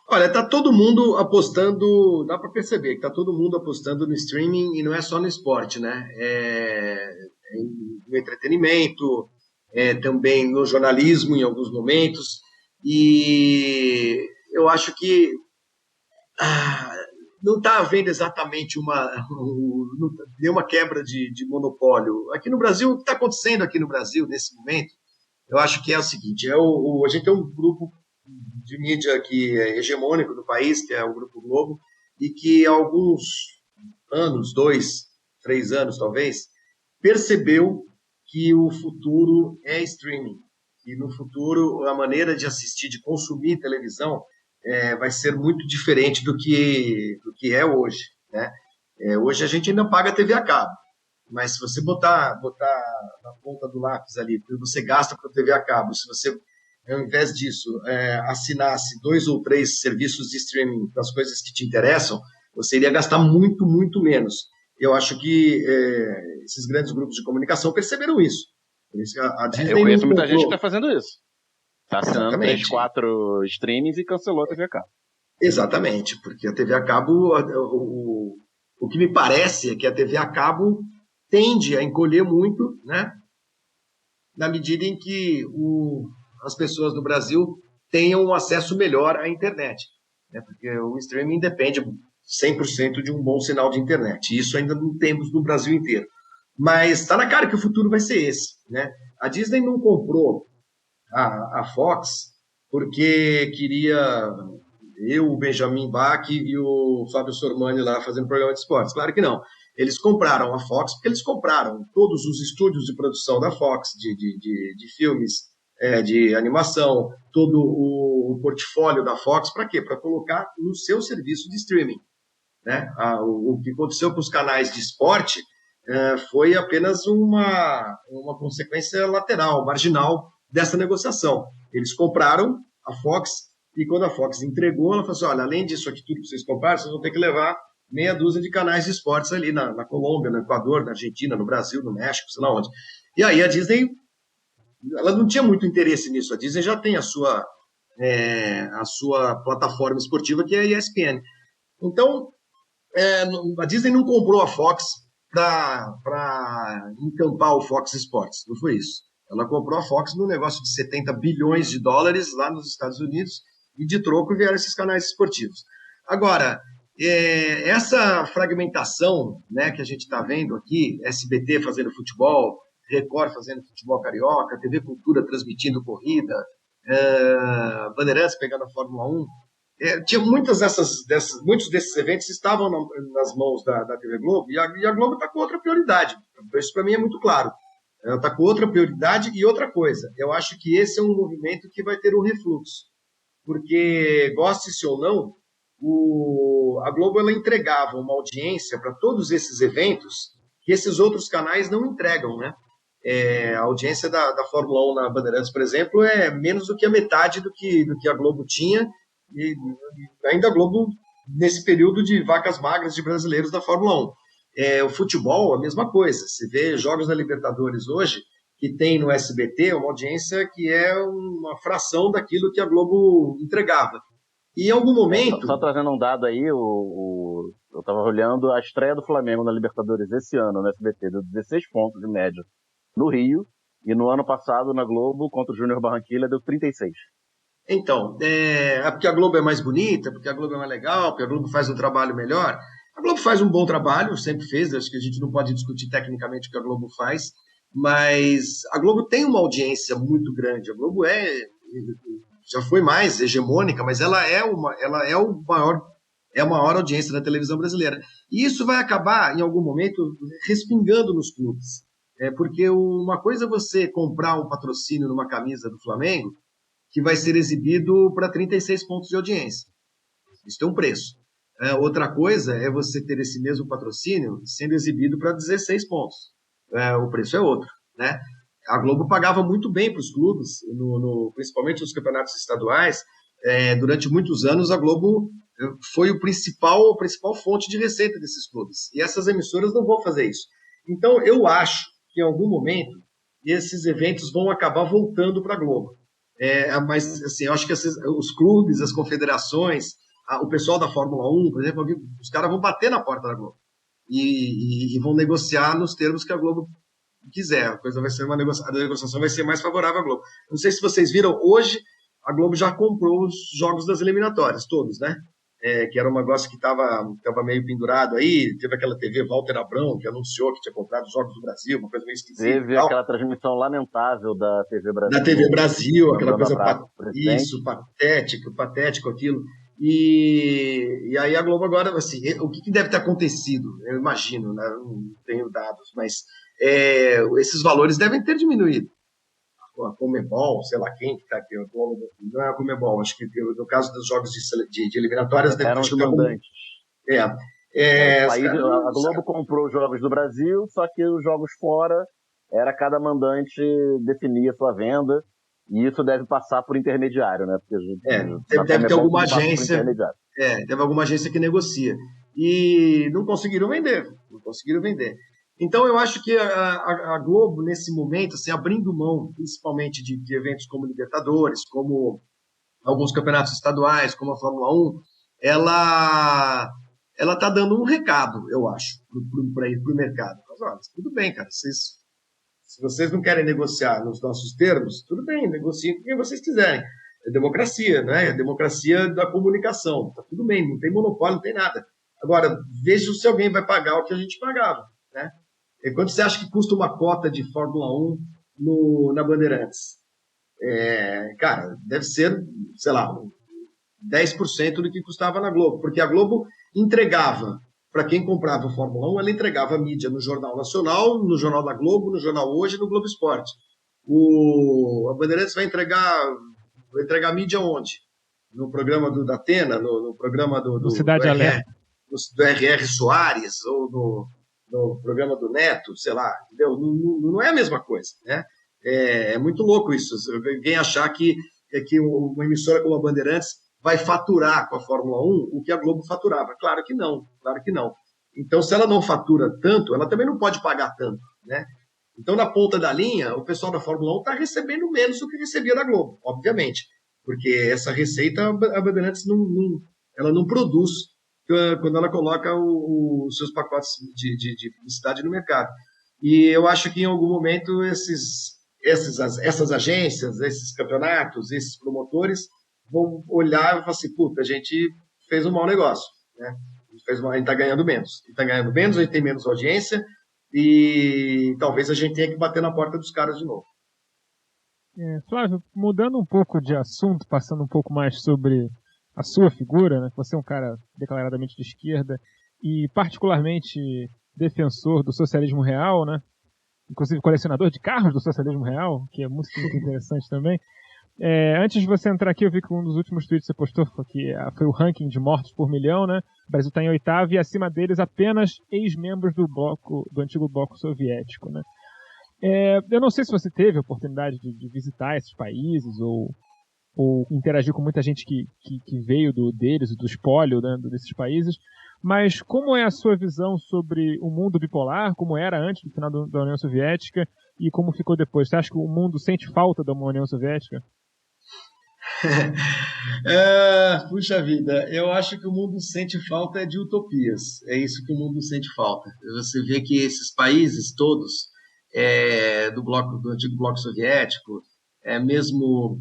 Olha, tá todo mundo apostando, dá para perceber que tá todo mundo apostando no streaming, e não é só no esporte, né? No entretenimento, também no jornalismo em alguns momentos, e eu acho que não está havendo exatamente nenhuma quebra de monopólio. Aqui no Brasil, o que está acontecendo aqui no Brasil nesse momento, eu acho que é o seguinte: a gente tem um grupo de mídia que é hegemônico no país, que é o Grupo Globo, e que há alguns anos, 2, 3 anos talvez, percebeu que o futuro é streaming. E no futuro, a maneira de assistir, de consumir televisão, vai ser muito diferente do que é hoje, né? Hoje a gente ainda paga TV a cabo, mas se você botar na ponta do lápis ali, você gasta para TV a cabo, se você, ao invés disso, assinasse 2 ou 3 serviços de streaming para as coisas que te interessam, você iria gastar muito, muito menos. Eu acho que esses grandes grupos de comunicação perceberam isso. Por isso a Disney eu conheço muita gente que está fazendo isso. Está assinando Exatamente. 3, 4 streamings e cancelou a TV a cabo. Exatamente, porque a TV a cabo, o que me parece é que a TV a cabo tende a encolher muito, né, na medida em que as pessoas no Brasil tenham um acesso melhor à internet, né, porque o streaming depende 100% de um bom sinal de internet, e isso ainda não temos no Brasil inteiro. Mas está na cara que o futuro vai ser esse, né? A Disney não comprou a Fox porque queria o Benjamin Bach e o Fábio Sormani lá fazendo programa de esportes. Claro que não. Eles compraram a Fox porque eles compraram todos os estúdios de produção da Fox, de filmes, de animação, todo o portfólio da Fox. Para quê? Para colocar no seu serviço de streaming, né? O que aconteceu com os canais de esporte foi apenas uma consequência lateral, marginal, dessa negociação. Eles compraram a Fox, e quando a Fox entregou, ela falou assim: olha, além disso aqui tudo que vocês compraram, vocês vão ter que levar meia dúzia de canais de esportes ali na Colômbia, no Equador, na Argentina, no Brasil, no México, sei lá onde. E aí a Disney, ela não tinha muito interesse nisso. A Disney já tem a sua plataforma esportiva, que é a ESPN. Então, a Disney não comprou a Fox para encampar o Fox Sports, não foi isso. Ela comprou a Fox num negócio de 70 bilhões de dólares lá nos Estados Unidos, e de troco vieram esses canais esportivos. Agora, essa fragmentação, né, que a gente está vendo aqui, SBT fazendo futebol, Record fazendo futebol carioca, TV Cultura transmitindo corrida, Bandeirantes pegando a Fórmula 1, tinha muitos desses eventos estavam nas mãos da TV Globo, e a Globo está com outra prioridade. Isso para mim é muito claro. Ela está com outra prioridade. E outra coisa, eu acho que esse é um movimento que vai ter um refluxo, porque, goste-se ou não, a Globo ela entregava uma audiência para todos esses eventos que esses outros canais não entregam, né? A audiência da Fórmula 1 na Bandeirantes, por exemplo, é menos do que a metade do que a Globo tinha, e ainda a Globo nesse período de vacas magras de brasileiros da Fórmula 1. O futebol, a mesma coisa. Você vê jogos da Libertadores hoje, que tem no SBT uma audiência que é uma fração daquilo que a Globo entregava. E em algum momento... Só trazendo um dado aí, eu estava olhando a estreia do Flamengo na Libertadores esse ano no SBT, deu 16 pontos de média no Rio, e no ano passado na Globo, contra o Júnior Barranquilla, deu 36. Então, porque a Globo é mais bonita, porque a Globo é mais legal, porque a Globo faz um trabalho melhor. A Globo faz um bom trabalho, sempre fez, acho que a gente não pode discutir tecnicamente o que a Globo faz, mas a Globo tem uma audiência muito grande. A Globo já foi mais hegemônica, mas ela é o maior é a maior audiência da televisão brasileira. E isso vai acabar, em algum momento, respingando nos clubes. Porque uma coisa é você comprar um patrocínio numa camisa do Flamengo que vai ser exibido para 36 pontos de audiência. Isso tem um preço. Outra coisa é você ter esse mesmo patrocínio sendo exibido para 16 pontos. O preço é outro, né? A Globo pagava muito bem para os clubes, principalmente nos campeonatos estaduais. Durante muitos anos, a Globo foi a principal fonte de receita desses clubes. E essas emissoras não vão fazer isso. Então, eu acho que, em algum momento, esses eventos vão acabar voltando para a Globo. Mas, assim, eu acho que os clubes, as confederações, o pessoal da Fórmula 1, por exemplo, os caras vão bater na porta da Globo e vão negociar nos termos que a Globo quiser. A negociação vai ser mais favorável à Globo. Não sei se vocês viram, hoje a Globo já comprou os jogos das eliminatórias, todos, né? Que era um negócio que estava meio pendurado aí. Teve aquela TV Walter Abrão, que anunciou que tinha comprado os Jogos do Brasil, uma coisa meio esquisita. Teve aquela transmissão lamentável da TV Brasil. Da TV Brasil, aquela coisa patético aquilo. E aí a Globo agora, assim, o que deve ter acontecido? Eu imagino, né? Não tenho dados, mas esses valores devem ter diminuído. A Conmebol, sei lá quem que está aqui, não é a Conmebol, acho que no caso dos jogos de eliminatórias... Eram os mandantes. A Globo comprou os jogos do Brasil, só que os jogos fora, cada mandante definia sua venda, e isso deve passar por intermediário, né? Porque deve ter alguma agência... Deve alguma agência que negocia. E não conseguiram vender. Então, eu acho que a Globo, nesse momento, assim, abrindo mão, principalmente de eventos como Libertadores, como alguns campeonatos estaduais, como a Fórmula 1, ela está dando um recado, eu acho, para o mercado. Mas, olha, tudo bem, cara, se vocês não querem negociar nos nossos termos, tudo bem, negociem com quem vocês quiserem. É democracia, né? É democracia da comunicação. Tá tudo bem, não tem monopólio, não tem nada. Agora, veja se alguém vai pagar o que a gente pagava, né? Quanto você acha que custa uma cota de Fórmula 1 na Bandeirantes? Cara, deve ser, sei lá, 10% do que custava na Globo, porque a Globo entregava, para quem comprava Fórmula 1, ela entregava a mídia no Jornal Nacional, no Jornal da Globo, no Jornal Hoje e no Globo Esporte. A Bandeirantes vai entregar a mídia onde? No programa do Datena, no programa do Cidade Alerta, do R.R. Soares, ou no programa do Neto, sei lá, entendeu? Não é a mesma coisa, né? É muito louco isso. Alguém achar que uma emissora como a Bandeirantes vai faturar com a Fórmula 1 o que a Globo faturava. Claro que não. Então, se ela não fatura tanto, ela também não pode pagar tanto, né? Então, na ponta da linha, o pessoal da Fórmula 1 está recebendo menos do que recebia da Globo, obviamente, porque essa receita a Bandeirantes ela não produz quando ela coloca os seus pacotes de publicidade no mercado. E eu acho que em algum momento essas agências, esses campeonatos, esses promotores vão olhar e falar assim, puta, a gente fez um mau negócio, né? A gente está ganhando menos. A gente tem menos audiência e talvez a gente tenha que bater na porta dos caras de novo. Flávio, mudando um pouco de assunto, passando um pouco mais sobre a sua figura, né? Você é um cara declaradamente de esquerda e particularmente defensor do socialismo real, né? Inclusive colecionador de carros do socialismo real, que é muito interessante também. Antes de você entrar aqui, eu vi que um dos últimos tweets que você postou foi o ranking de mortos por milhão, né? O Brasil está em 8º e acima deles apenas ex-membros do antigo bloco soviético, né? Eu não sei se você teve a oportunidade de visitar esses países ou interagir com muita gente que veio deles, do espólio, né, desses países, mas como é a sua visão sobre o mundo bipolar, como era antes do final da União Soviética e como ficou depois? Você acha que o mundo sente falta da União Soviética? Puxa vida, eu acho que o mundo sente falta de utopias. É isso que o mundo sente falta. Você vê que esses países todos do antigo bloco soviético, mesmo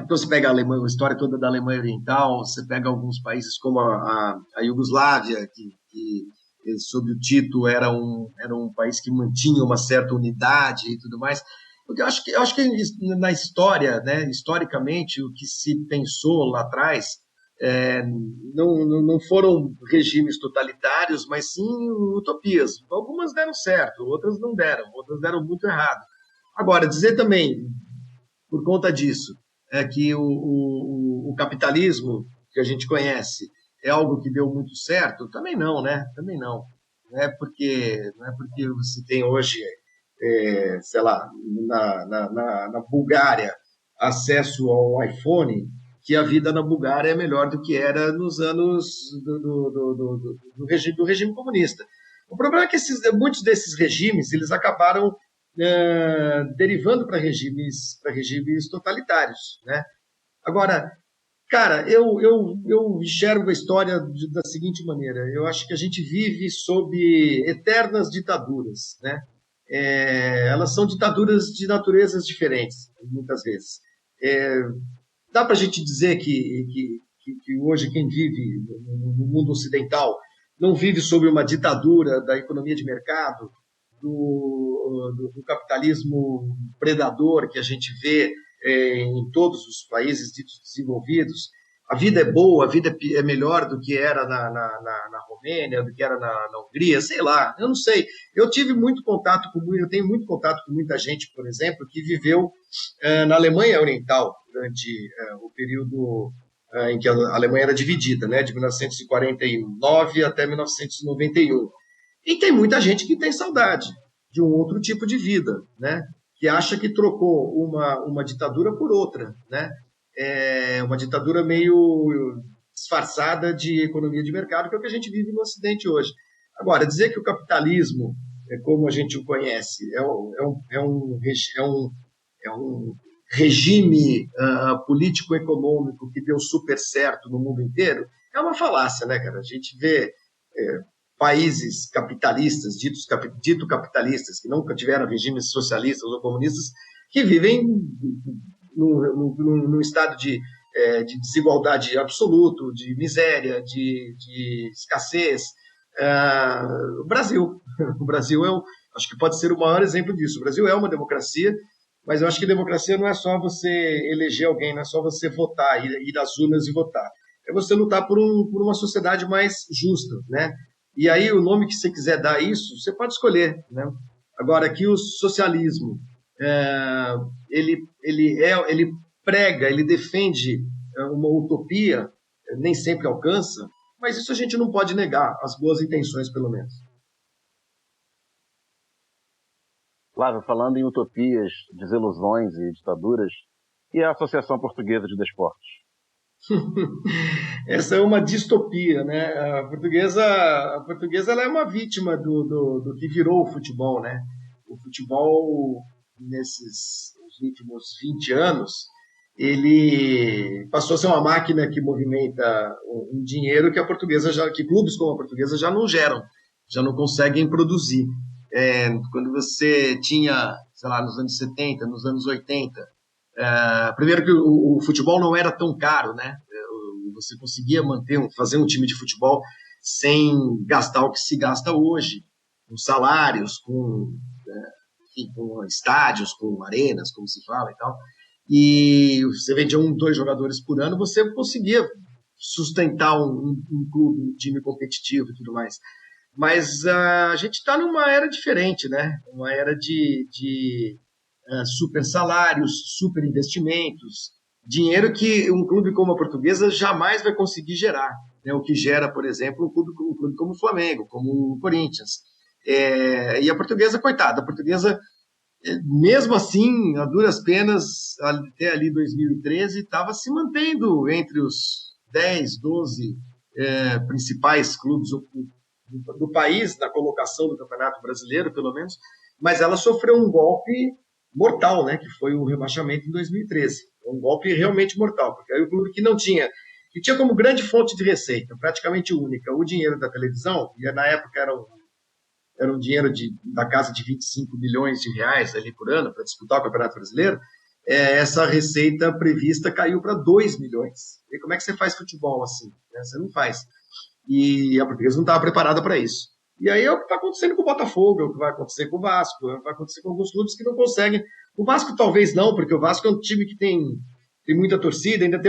você pega a Alemanha, a história toda da Alemanha Oriental, você pega alguns países como a Iugoslávia, que sob o Tito era um país que mantinha uma certa unidade e tudo mais. Porque eu acho que na história, né, historicamente, o que se pensou lá atrás Não foram regimes totalitários, mas sim utopias. Algumas deram certo, outras não deram, outras deram muito errado. Agora, dizer também, por conta disso, que o capitalismo que a gente conhece é algo que deu muito certo, também não, né? Também não. Não é porque você tem hoje, sei lá, na Bulgária, acesso ao iPhone, que a vida na Bulgária é melhor do que era nos anos do regime comunista. O problema é que muitos desses regimes eles acabaram derivando para regimes totalitários, né? Agora, cara, eu enxergo a história da seguinte maneira. Eu acho que a gente vive sob eternas ditaduras, né? Elas são ditaduras de naturezas diferentes, muitas vezes. Dá para a gente dizer que hoje quem vive no mundo ocidental não vive sob uma ditadura da economia de mercado, do capitalismo predador que a gente vê em todos os países ditos desenvolvidos. A vida é boa, a vida é melhor do que era na Romênia, do que era na Hungria, sei lá, eu não sei. Eu tenho muito contato com muita gente, por exemplo, que viveu na Alemanha Oriental durante o período em que a Alemanha era dividida, né, de 1949 até 1991. E tem muita gente que tem saudade de um outro tipo de vida, né, que acha que trocou uma ditadura por outra, né? Uma ditadura meio disfarçada de economia de mercado, que é o que a gente vive no Ocidente hoje. Agora, dizer que o capitalismo, como a gente o conhece, é um regime político-econômico que deu super certo no mundo inteiro, é uma falácia, né, cara? A gente vê países capitalistas, dito capitalistas, que nunca tiveram regimes socialistas ou comunistas, que vivem num estado de desigualdade absoluto, de miséria, de escassez. O Brasil acho que pode ser o maior exemplo disso. O Brasil é uma democracia, mas eu acho que democracia não é só você eleger alguém, não é só você votar, ir às urnas e votar. É você lutar por uma sociedade mais justa, né? E aí o nome que você quiser dar a isso, você pode escolher, né? Agora, aqui o socialismo, ele prega, ele defende uma utopia, nem sempre alcança, mas isso a gente não pode negar, as boas intenções, pelo menos. Flávio, falando em utopias, desilusões e ditaduras, e a Associação Portuguesa de Desportos? Essa é uma distopia, né? A portuguesa ela é uma vítima do que virou o futebol, né? O futebol, nesses últimos 20 anos, ele passou a ser uma máquina que movimenta um dinheiro que clubes como a Portuguesa já não geram, já não conseguem produzir. Quando você tinha, sei lá, nos anos 70, nos anos 80, primeiro que o futebol não era tão caro, né? Você conseguia fazer um time de futebol sem gastar o que se gasta hoje, com salários, com estádios, com arenas, como se fala e tal. E você vendia 2 jogadores por ano, você conseguia sustentar um clube, um time competitivo e tudo mais. Mas a gente está numa era diferente, né? Uma era de super salários, super investimentos, dinheiro que um clube como a Portuguesa jamais vai conseguir gerar, né? O que gera, por exemplo, um clube como o Flamengo, como o Corinthians. E a Portuguesa, coitada, a Portuguesa, mesmo assim, a duras penas, até ali 2013, estava se mantendo entre os 10, 12 principais clubes do país, na colocação do Campeonato Brasileiro, pelo menos, mas ela sofreu um golpe mortal, né, que foi o rebaixamento em 2013. Um golpe realmente mortal, porque aí o clube que tinha como grande fonte de receita, praticamente única, o dinheiro da televisão, e na época era um dinheiro da casa de 25 milhões de reais ali por ano para disputar o Campeonato Brasileiro, essa receita prevista caiu para 2 milhões. E como é que você faz futebol assim? Você não faz. E a Portuguesa não estava preparada para isso. E aí é o que está acontecendo com o Botafogo, é o que vai acontecer com o Vasco, é o que vai acontecer com alguns clubes que não conseguem. O Vasco talvez não, porque o Vasco é um time que tem tem muita torcida, ainda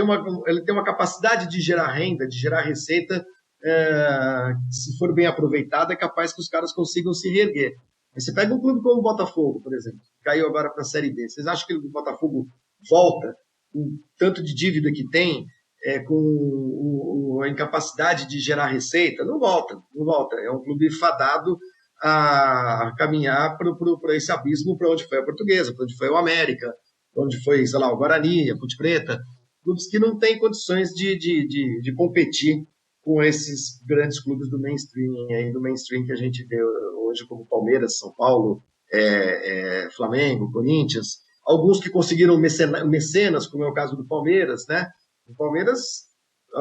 ele tem uma capacidade de gerar renda, de gerar receita, se for bem aproveitada, é capaz que os caras consigam se reerguer. Mas você pega um clube como o Botafogo, por exemplo, que caiu agora para a Série B. Vocês acham que o Botafogo volta com o tanto de dívida que tem, com a incapacidade de gerar receita? Não volta. É um clube fadado a caminhar para esse abismo, para onde foi a Portuguesa, para onde foi o América, para onde foi, sei lá, o Guarani, a Ponte Preta. Clubes que não têm condições de competir com esses grandes clubes do mainstream que a gente vê hoje, como Palmeiras, São Paulo, Flamengo, Corinthians. Alguns que conseguiram mecenas, como é o caso do Palmeiras, né? O Palmeiras,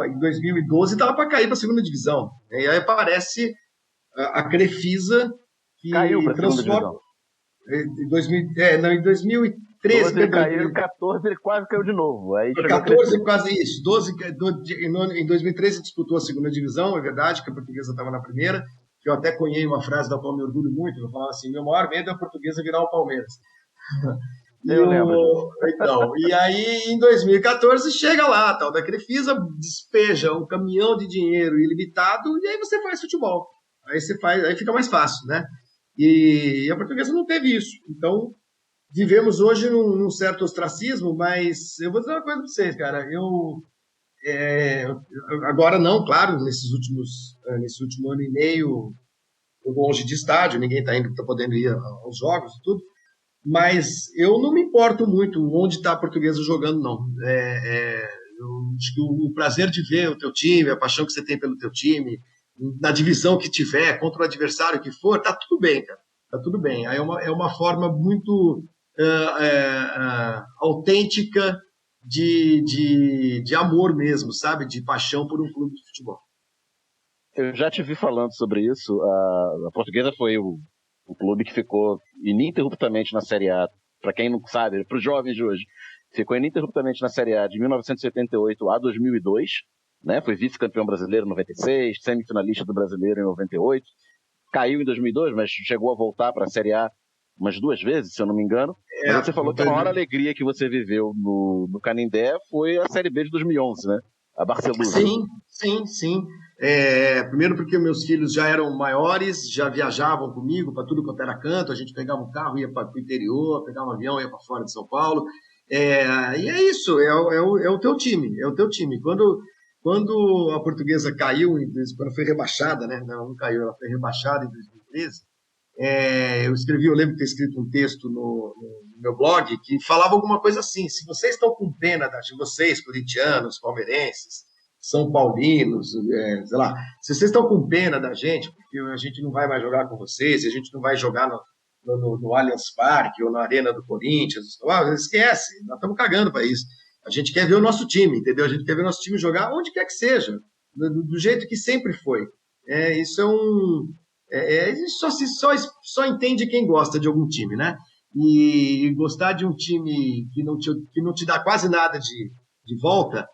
em 2012, estava para cair para a segunda divisão. E aí aparece a Crefisa, que caiu para a segunda divisão. Em 2013... 12 caiu, 14 ele quase caiu de novo. Aí 14 quase isso. 12, em 2013 disputou a segunda divisão, é verdade, que a Portuguesa estava na primeira, que eu até cunhei uma frase da qual me orgulho muito, eu falava assim, meu maior medo é a Portuguesa virar o Palmeiras. Eu lembro. Então, e aí, em 2014, chega lá, a tal da Crefisa, despeja um caminhão de dinheiro ilimitado, e aí você faz futebol. Aí fica mais fácil, né? E a Portuguesa não teve isso. Então, vivemos hoje num certo ostracismo, mas eu vou dizer uma coisa para vocês, cara. Agora não, claro, nesse último ano e meio, longe de estádio, ninguém está podendo ir aos jogos e tudo, mas eu não me importo muito onde está a Portuguesa jogando, não. Eu acho que o prazer de ver o teu time, a paixão que você tem pelo teu time, na divisão que tiver, contra o adversário que for, tá tudo bem, cara. Tá tudo bem. Aí é uma forma muito autêntica de amor mesmo, sabe? De paixão por um clube de futebol. Eu já te vi falando sobre isso. A Portuguesa foi o clube que ficou ininterruptamente na Série A. Para quem não sabe, para os jovens de hoje, ficou ininterruptamente na Série A de 1978 a 2002, né? Foi vice-campeão brasileiro em 96, semifinalista do Brasileiro em 98, caiu em 2002, mas chegou a voltar para a Série A umas 2 vezes, se eu não me engano. Mas você falou que a maior alegria que você viveu no Canindé foi a Série B de 2011, né? A Barcelona. Sim. Primeiro porque meus filhos já eram maiores, já viajavam comigo para tudo quanto era canto, a gente pegava um carro, ia para o interior, pegava um avião, ia para fora de São Paulo. E é isso, é o teu time. Quando a Portuguesa caiu, quando foi rebaixada, né? Não caiu, ela foi rebaixada em 2013. Eu lembro de ter escrito um texto no meu blog que falava alguma coisa assim: se vocês estão com pena de vocês, corintianos, palmeirenses, são paulinos, sei lá, se vocês estão com pena da gente, porque a gente não vai mais jogar com vocês, a gente não vai jogar no Allianz Parque ou na Arena do Corinthians, esquece, nós estamos cagando para isso. A gente quer ver o nosso time, entendeu? A gente quer ver o nosso time jogar onde quer que seja, do jeito que sempre foi. Isso só entende quem gosta de algum time, né? E gostar de um time que não te dá quase nada de volta,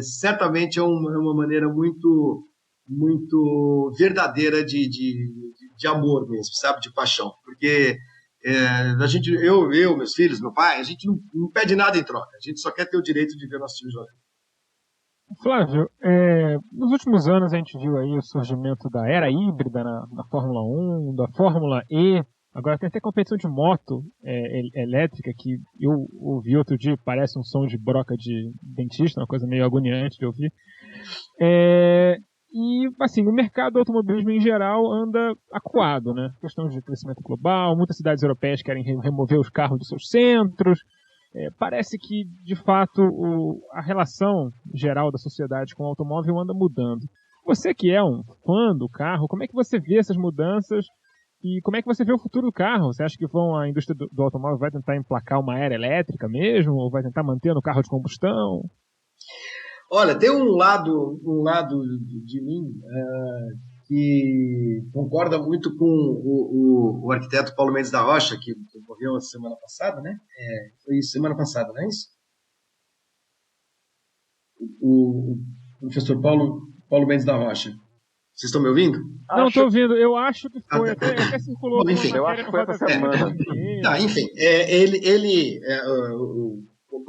certamente é uma maneira muito, muito verdadeira de amor mesmo, sabe? De paixão. Porque eu, meus filhos, meu pai, a gente não pede nada em troca. A gente só quer ter o direito de ver o nosso time jogar. Flávio, nos últimos anos a gente viu aí o surgimento da era híbrida na Fórmula 1, da Fórmula E. Agora tem até competição de moto elétrica que eu ouvi outro dia, parece um som de broca de dentista, uma coisa meio agoniante de ouvir. E, assim, o mercado do automobilismo em geral anda acuado, né? Questão de crescimento global, muitas cidades europeias querem remover os carros dos seus centros. Parece que, de fato, a relação geral da sociedade com o automóvel anda mudando. Você que é um fã do carro, como é que você vê essas mudanças e como é que você vê o futuro do carro? Você acha que a indústria do automóvel vai tentar emplacar uma era elétrica mesmo ou vai tentar manter no carro de combustão? Olha, tem um lado de mim que concorda muito com o arquiteto Paulo Mendes da Rocha, que morreu a semana passada, né? Foi semana passada, não é isso? O professor Paulo Mendes da Rocha. Vocês estão me ouvindo? Não, estou ouvindo. Eu acho que foi. Até circulou. Enfim, eu acho que foi essa semana. Enfim,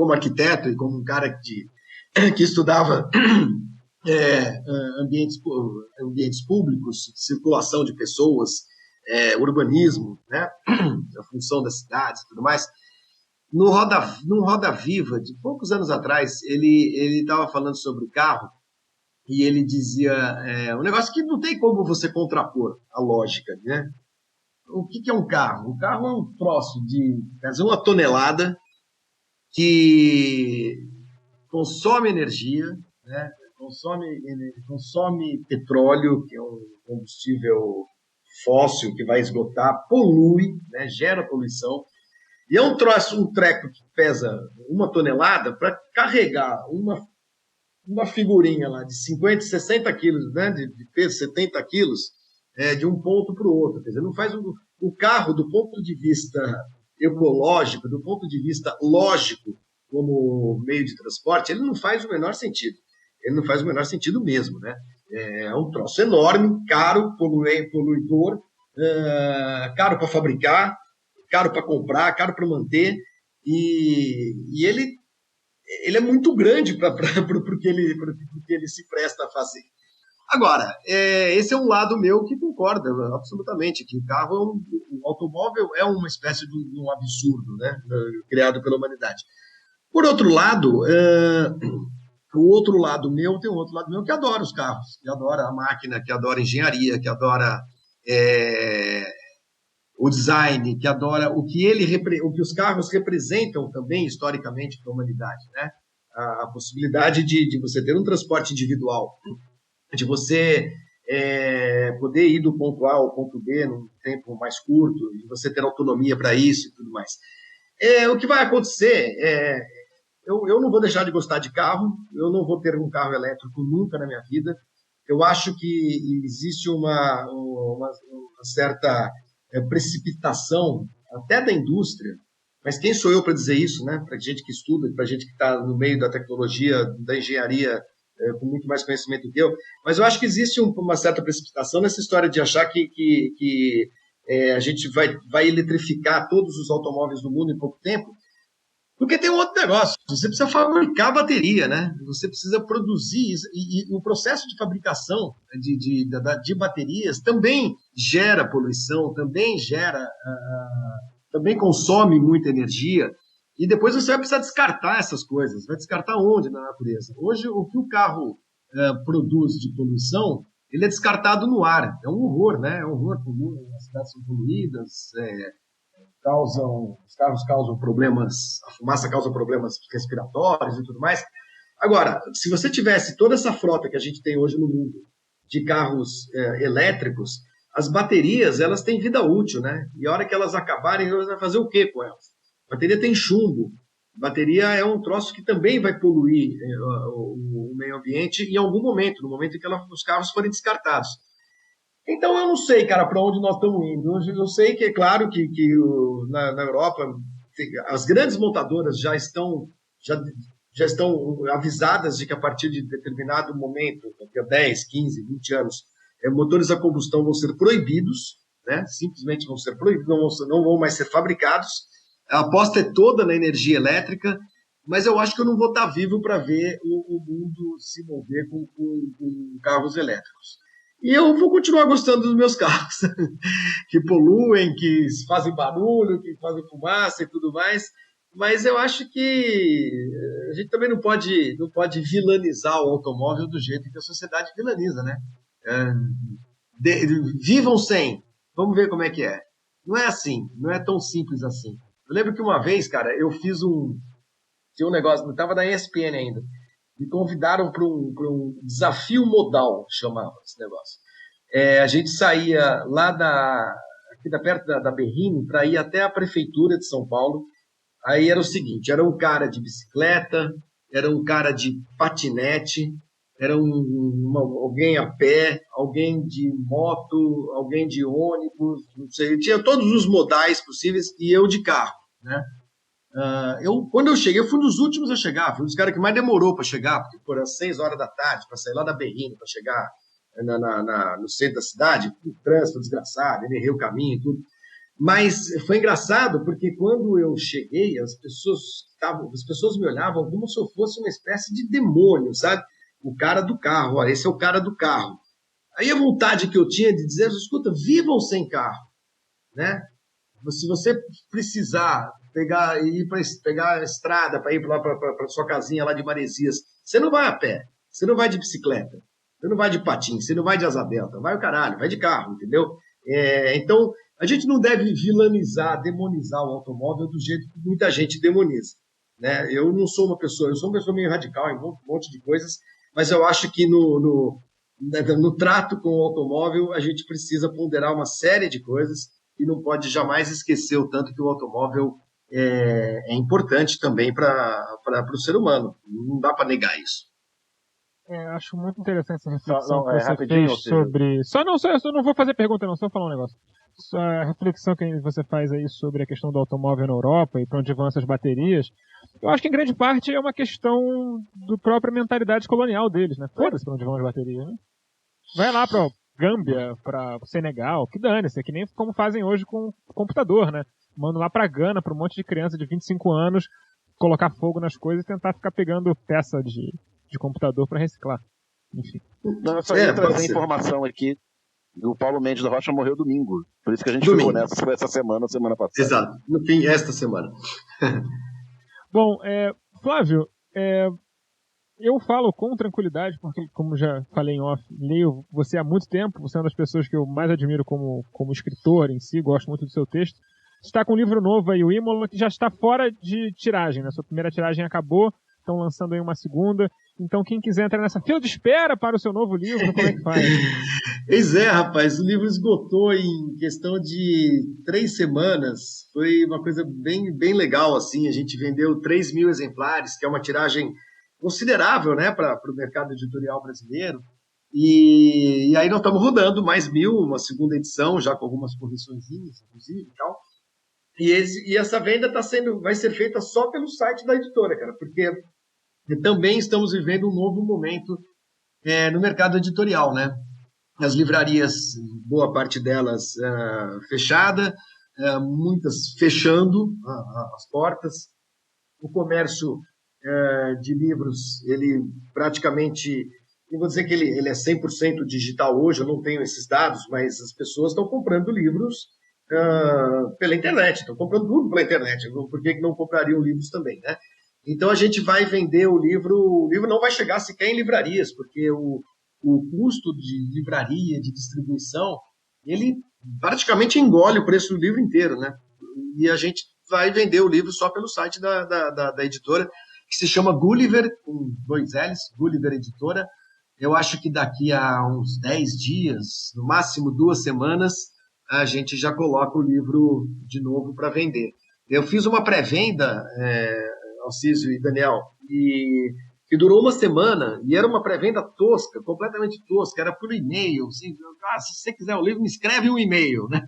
como arquiteto e como um cara que estudava ambientes públicos, circulação de pessoas, urbanismo, né? A função das cidades e tudo mais. No Roda Viva, de poucos anos atrás, ele estava falando sobre o carro e ele dizia um negócio que não tem como você contrapor a lógica, né? O que é um carro? O carro é um troço de quase 1 tonelada que consome energia, né? Consome petróleo, que é um combustível fóssil que vai esgotar, polui, né? Gera poluição. E é um treco que pesa 1 tonelada para carregar uma figurinha lá de 50, 60 quilos, né? de peso, 70 quilos, de um ponto para o outro. Quer dizer, não faz o carro, do ponto de vista ecológico, do ponto de vista lógico, como meio de transporte, ele não faz o menor sentido. Ele não faz o menor sentido mesmo, né? É um troço enorme, caro, poluidor, caro para fabricar, caro para comprar, caro para manter, e ele é muito grande para o que ele se presta a fazer. Agora, esse é um lado meu que concorda absolutamente, que o automóvel é uma espécie de um absurdo, né, criado pela humanidade. Por outro lado, tem um outro lado meu que adora os carros, que adora a máquina, que adora a engenharia, que adora o design, que adora o que os carros representam também historicamente para a humanidade, né? A possibilidade de você ter um transporte individual, de você poder ir do ponto A ao ponto B num tempo mais curto, de você ter autonomia para isso e tudo mais. O que vai acontecer eu não vou deixar de gostar de carro, eu não vou ter um carro elétrico nunca na minha vida. Eu acho que existe uma certa precipitação até da indústria, mas quem sou eu para dizer isso, né? Para gente que estuda, para gente que está no meio da tecnologia, da engenharia, com muito mais conhecimento do que eu, mas eu acho que existe uma certa precipitação nessa história de achar que a gente vai eletrificar todos os automóveis do mundo em pouco tempo, porque tem um outro negócio, você precisa fabricar a bateria, né? Você precisa produzir, e o processo de fabricação de baterias também gera poluição, também consome muita energia, e depois você vai precisar descartar essas coisas. Vai descartar onde na natureza? Hoje, o que o carro produz de poluição, ele é descartado no ar. É um horror, né? É um horror, as cidades são poluídas, os carros causam problemas, a fumaça causa problemas respiratórios e tudo mais. Agora, se você tivesse toda essa frota que a gente tem hoje no mundo de carros elétricos, as baterias, elas têm vida útil, né? E a hora que elas acabarem, elas vão fazer o quê com elas? A bateria tem chumbo. A bateria é um troço que também vai poluir o meio ambiente em algum momento, no momento em que os carros forem descartados. Então, eu não sei, cara, para onde nós estamos indo. Eu sei que, é claro, que na Europa as grandes montadoras já estão avisadas de que a partir de determinado momento, daqui a 10, 15, 20 anos, motores a combustão vão ser proibidos, né? Simplesmente vão ser proibidos, não vão mais ser fabricados. A aposta é toda na energia elétrica, mas eu acho que eu não vou estar vivo para ver o mundo se mover com carros elétricos. E eu vou continuar gostando dos meus carros, que poluem, que fazem barulho, que fazem fumaça e tudo mais, mas eu acho que a gente também não pode vilanizar o automóvel do jeito que a sociedade vilaniza, né? Vivam sem, vamos ver como é que é. Não é assim, não é tão simples assim. Eu lembro que uma vez, cara, eu fiz um negócio, não estava na ESPN ainda, me convidaram para um desafio modal, chamava esse negócio. A gente saía lá aqui perto da Berrini para ir até a prefeitura de São Paulo. Aí era o seguinte, era um cara de bicicleta, era um cara de patinete, era alguém a pé, alguém de moto, alguém de ônibus, não sei, tinha todos os modais possíveis e eu de carro, né? Quando eu cheguei, eu fui um dos últimos a chegar, fui um dos caras que mais demorou para chegar, porque foram às 6 horas da tarde, para sair lá da Berrini, para chegar no centro da cidade, o trânsito desgraçado, errei o caminho e tudo. Mas foi engraçado, porque quando eu cheguei, as pessoas me olhavam como se eu fosse uma espécie de demônio, sabe? O cara do carro, olha, esse é o cara do carro. Aí a vontade que eu tinha de dizer, escuta, vivam sem carro, né? Se você precisar pegar a estrada para ir lá para sua casinha lá de Maresias, você não vai a pé, você não vai de bicicleta, você não vai de patins, você não vai de asa delta, vai o caralho, vai de carro, entendeu? Então, a gente não deve vilanizar, demonizar o automóvel do jeito que muita gente demoniza, né? Eu sou uma pessoa meio radical em um monte de coisas, mas eu acho que no trato com o automóvel a gente precisa ponderar uma série de coisas e não pode jamais esquecer o tanto que o automóvel é importante também para o ser humano. Não dá para negar isso. Acho muito interessante essa reflexão que você fez sobre... Eu não vou fazer pergunta não, só falar um negócio. Só a reflexão que você faz aí sobre a questão do automóvel na Europa e para onde vão essas baterias, eu acho que em grande parte é uma questão da própria mentalidade colonial deles, né? Foda-se para onde vão as baterias, né? Vai lá para Gâmbia, para Senegal, que dane-se, é que nem como fazem hoje com o computador, né? Mandam lá para Gana, para um monte de criança de 25 anos, colocar fogo nas coisas e tentar ficar pegando peça de computador para reciclar. Enfim. Não, eu só ia trazer informação aqui. O Paulo Mendes da Rocha morreu domingo. Por isso que a gente ficou nessa essa semana passada. Exato, no fim, esta semana. Bom, Flávio, eu falo com tranquilidade, porque, como já falei em off, leio você há muito tempo, você é uma das pessoas que eu mais admiro como escritor em si, gosto muito do seu texto. Você está com um livro novo aí, o Imola, que já está fora de tiragem, né? Sua primeira tiragem acabou, estão lançando aí uma segunda. Então, quem quiser entrar nessa fila de espera para o seu novo livro, como é que faz? Pois é, rapaz, o livro esgotou em questão de 3 semanas. Foi uma coisa bem, bem legal, assim. A gente vendeu 3.000 exemplares, que é uma tiragem considerável, né, para o mercado editorial brasileiro. E aí nós estamos rodando mais 1.000, uma segunda edição, já com algumas correçõezinhas, inclusive, e tal. E essa venda vai ser feita só pelo site da editora, cara, porque também estamos vivendo um novo momento no mercado editorial, né? As livrarias, boa parte delas fechada, muitas fechando as portas. O comércio de livros, ele praticamente, não vou dizer que ele é 100% digital hoje, eu não tenho esses dados, mas as pessoas estão comprando livros pela internet, estão comprando tudo pela internet, por que não comprariam livros também, né? Então a gente vai vender o livro não vai chegar sequer em livrarias, porque o custo de livraria, de distribuição, ele praticamente engole o preço do livro inteiro, né? E a gente vai vender o livro só pelo site da editora, que se chama Gulliver, com 2 L's, Gulliver Editora. Eu acho que daqui a uns 10 dias, no máximo 2 semanas, a gente já coloca o livro de novo para vender. Eu fiz uma pré-venda, Alcísio e Daniel, que durou 1 semana, e era uma pré-venda tosca, completamente tosca, era por e-mail. Assim, se você quiser o livro, me escreve um e-mail, né?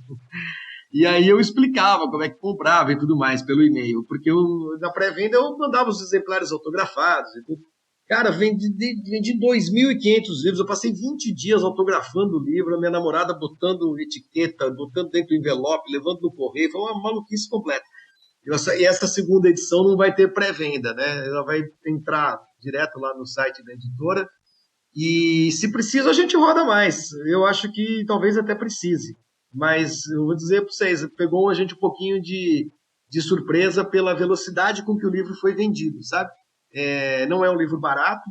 E aí eu explicava como é que comprava e tudo mais pelo e-mail, porque na pré-venda eu mandava os exemplares autografados e tudo. Cara, vendi 2.500 livros, eu passei 20 dias autografando o livro, a minha namorada botando etiqueta, botando dentro do envelope, levando no correio, foi uma maluquice completa. E essa segunda edição não vai ter pré-venda, né? Ela vai entrar direto lá no site da editora e, se precisa, a gente roda mais. Eu acho que talvez até precise. Mas eu vou dizer para vocês, pegou a gente um pouquinho de surpresa pela velocidade com que o livro foi vendido, sabe? Não é um livro barato,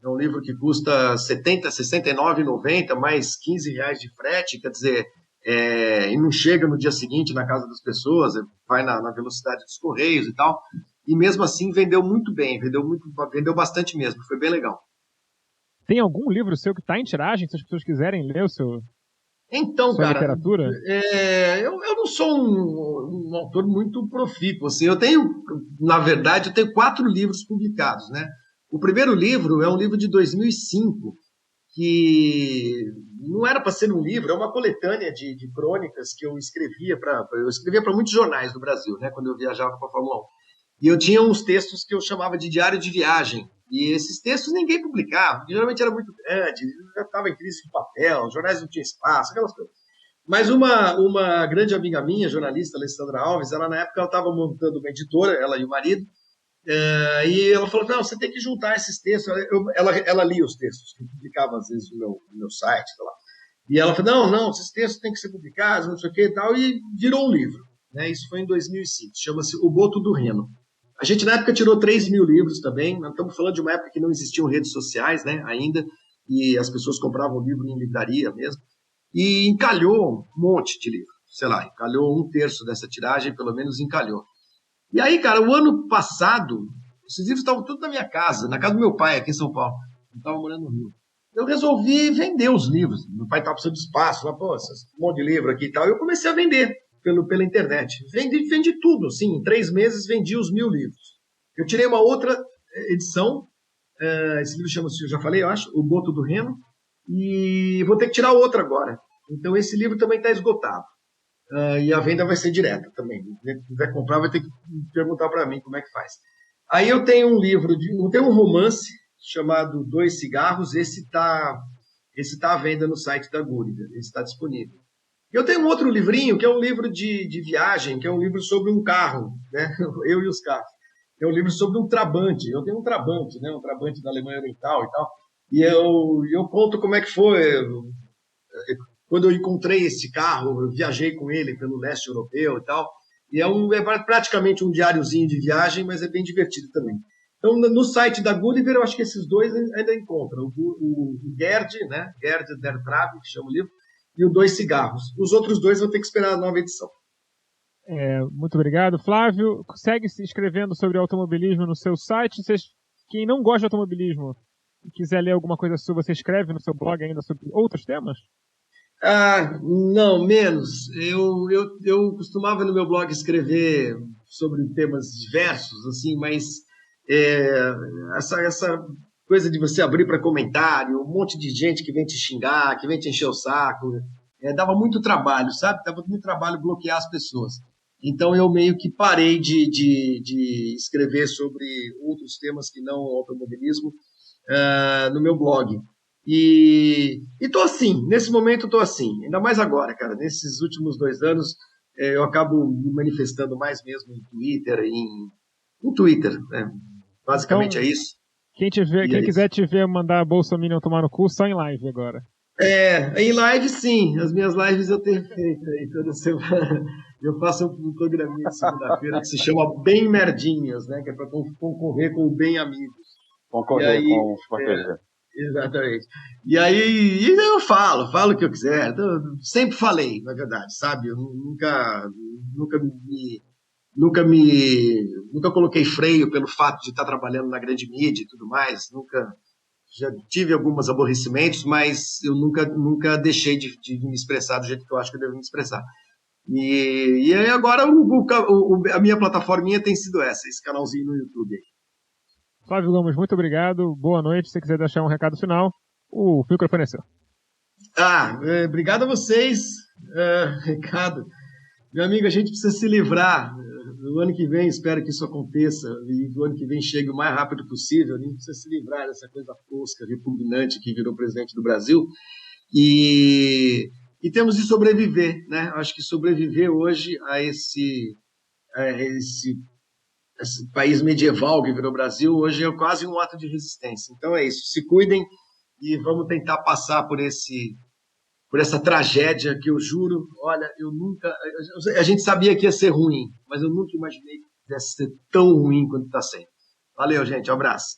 é um livro que custa R$ 69,90, mais R$15 de frete, quer dizer, e não chega no dia seguinte na casa das pessoas, vai na velocidade dos correios e tal, e mesmo assim vendeu muito bem, vendeu bastante mesmo, foi bem legal. Tem algum livro seu que está em tiragem, se as pessoas quiserem ler o seu... Então, sua cara, literatura? Eu não sou um autor muito profícuo. Assim, na verdade, eu tenho 4 livros publicados, né? O primeiro livro é um livro de 2005, que não era para ser um livro, é uma coletânea de crônicas que eu escrevia para muitos jornais do Brasil, né? Quando eu viajava para a Fórmula 1. E eu tinha uns textos que eu chamava de diário de viagem. E esses textos ninguém publicava, porque geralmente era muito grande, já estava em crise de papel, os jornais não tinham espaço, aquelas coisas. Mas uma grande amiga minha, jornalista, Alessandra Alves, ela na época estava montando uma editora, ela e o marido, e ela falou, não, você tem que juntar esses textos. Ela lia os textos, que eu publicava às vezes no meu site, sei lá. E ela falou, não, esses textos têm que ser publicados, não sei o que e tal, e virou um livro. Né? Isso foi em 2005, chama-se O Boto do Reno. A gente na época tirou 3 mil livros também, nós estamos falando de uma época que não existiam redes sociais, né, ainda, e as pessoas compravam livro em livraria mesmo, e encalhou um monte de livro, sei lá, encalhou 1/3 dessa tiragem, pelo menos encalhou. E aí, cara, o ano passado, esses livros estavam tudo na minha casa, na casa do meu pai, aqui em São Paulo, eu estava morando no Rio. Eu resolvi vender os livros, meu pai estava precisando de espaço, lá, pô, um monte de livro aqui e tal, e eu comecei a vender pela internet. Vendi tudo, assim, em 3 meses vendi os 1.000 livros. Eu tirei uma outra edição, esse livro chama-se, eu já falei, eu acho, O Boto do Reno, e vou ter que tirar outra agora. Então esse livro também está esgotado. E a venda vai ser direta também. Quem quiser comprar vai ter que perguntar para mim como é que faz. Aí eu tenho um livro, eu tenho um romance chamado 2 Cigarros, esse está à venda no site da Gulliver, esse está disponível. Eu tenho um outro livrinho, que é um livro de viagem, que é um livro sobre um carro, né? Eu e os carros. É um livro sobre um Trabante. Eu tenho um Trabante, né? Um Trabante da Alemanha Oriental e tal. E eu conto como é que foi. Quando eu encontrei esse carro, eu viajei com ele pelo leste europeu e tal. E é praticamente um diáriozinho de viagem, mas é bem divertido também. Então, no site da Gulliver, eu acho que esses dois ainda encontram. O Gerd, né? Gerd der Trave, que chama o livro, e o 2 Cigarros. Os outros 2 vão ter que esperar a nova edição. Muito obrigado, Flávio. Segue se inscrevendo sobre automobilismo no seu site. Quem não gosta de automobilismo e quiser ler alguma coisa sua, você escreve no seu blog ainda sobre outros temas? Não, menos. Eu costumava no meu blog escrever sobre temas diversos, assim, mas essa coisa de você abrir para comentário, um monte de gente que vem te xingar, que vem te encher o saco, dava muito trabalho, sabe? Dava muito trabalho bloquear as pessoas. Então eu meio que parei de escrever sobre outros temas que não o automobilismo no meu blog. E tô assim, nesse momento tô assim, ainda mais agora, cara. Nesses últimos 2 anos eu acabo me manifestando mais mesmo em Twitter, em Twitter, né? Basicamente então, é isso. Quem quiser te ver mandar a Bolsonaro tomar no cu, só em live agora. Em live sim, as minhas lives eu tenho feito aí toda semana. Eu faço um programinha de segunda-feira que se chama Bem Merdinhas, né? Que é para concorrer com o Bem Amigos. Concorrer com os portugueses. Exatamente. E aí eu falo o que eu quiser. Sempre falei, na verdade, sabe? Eu nunca coloquei freio pelo fato de estar trabalhando na grande mídia e tudo mais. Já tive alguns aborrecimentos, mas eu nunca deixei de me expressar do jeito que eu acho que eu devo me expressar. E aí agora a minha plataforminha tem sido esse canalzinho no YouTube aí. Flávio Gomes, muito obrigado. Boa noite. Se você quiser deixar um recado final, o microfone é seu. Obrigado a vocês. Recado. Meu amigo, a gente precisa se livrar. No ano que vem, espero que isso aconteça, e do ano que vem chegue o mais rápido possível. A gente precisa se livrar dessa coisa tosca, repugnante que virou presidente do Brasil. E temos de sobreviver, né? Acho que sobreviver hoje a esse país medieval que virou Brasil, hoje é quase um ato de resistência. Então é isso, se cuidem e vamos tentar passar por essa tragédia que eu juro, olha, a gente sabia que ia ser ruim, mas eu nunca imaginei que pudesse ser tão ruim quanto está sendo. Valeu, gente, um abraço.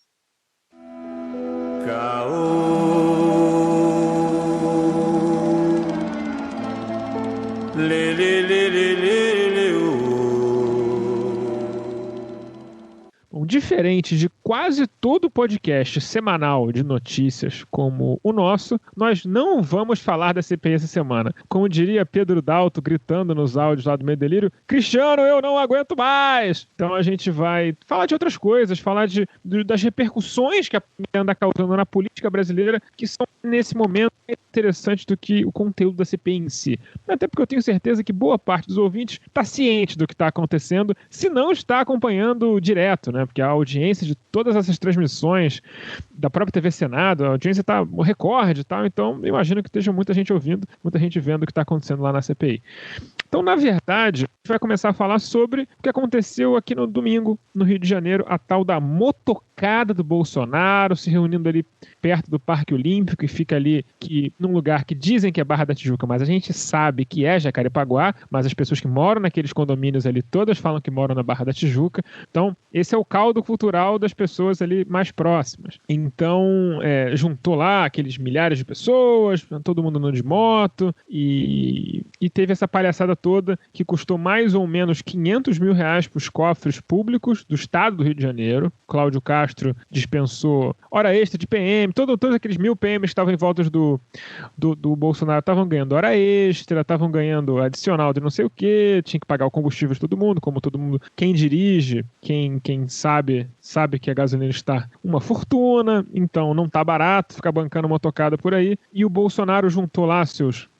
Diferente de quase todo podcast semanal de notícias como o nosso, nós não vamos falar da CPI essa semana. Como diria Pedro Dalto gritando nos áudios lá do Meio Delírio, Cristiano, eu não aguento mais! Então a gente vai falar de outras coisas, falar das repercussões que a pandemia anda causando na política brasileira, que são, nesse momento, mais interessantes do que o conteúdo da CPI em si. Até porque eu tenho certeza que boa parte dos ouvintes está ciente do que está acontecendo, se não está acompanhando direto, né? Porque que a audiência de todas essas transmissões da própria TV Senado, a audiência está recorde e tal, então eu imagino que esteja muita gente ouvindo, muita gente vendo o que está acontecendo lá na CPI. Então, na verdade, a gente vai começar a falar sobre o que aconteceu aqui no domingo, no Rio de Janeiro, a tal da motocada do Bolsonaro, se reunindo ali perto do Parque Olímpico, e fica ali num lugar que dizem que é Barra da Tijuca, mas a gente sabe que é Jacarepaguá, mas as pessoas que moram naqueles condomínios ali, todas falam que moram na Barra da Tijuca. Então, esse é o caldo cultural das pessoas ali mais próximas. Então, juntou lá aqueles milhares de pessoas, todo mundo andando de moto, e teve essa palhaçada toda que custou mais ou menos R$500 mil para os cofres públicos do estado do Rio de Janeiro. Cláudio Castro dispensou hora extra de PM, todos aqueles 1.000 PMs que estavam em volta do Bolsonaro estavam ganhando hora extra, estavam ganhando adicional de não sei o que, tinha que pagar o combustível de todo mundo, como todo mundo, quem dirige, quem sabe que a gasolina está uma fortuna, então não tá barato ficar bancando motocada por aí, e o Bolsonaro juntou lá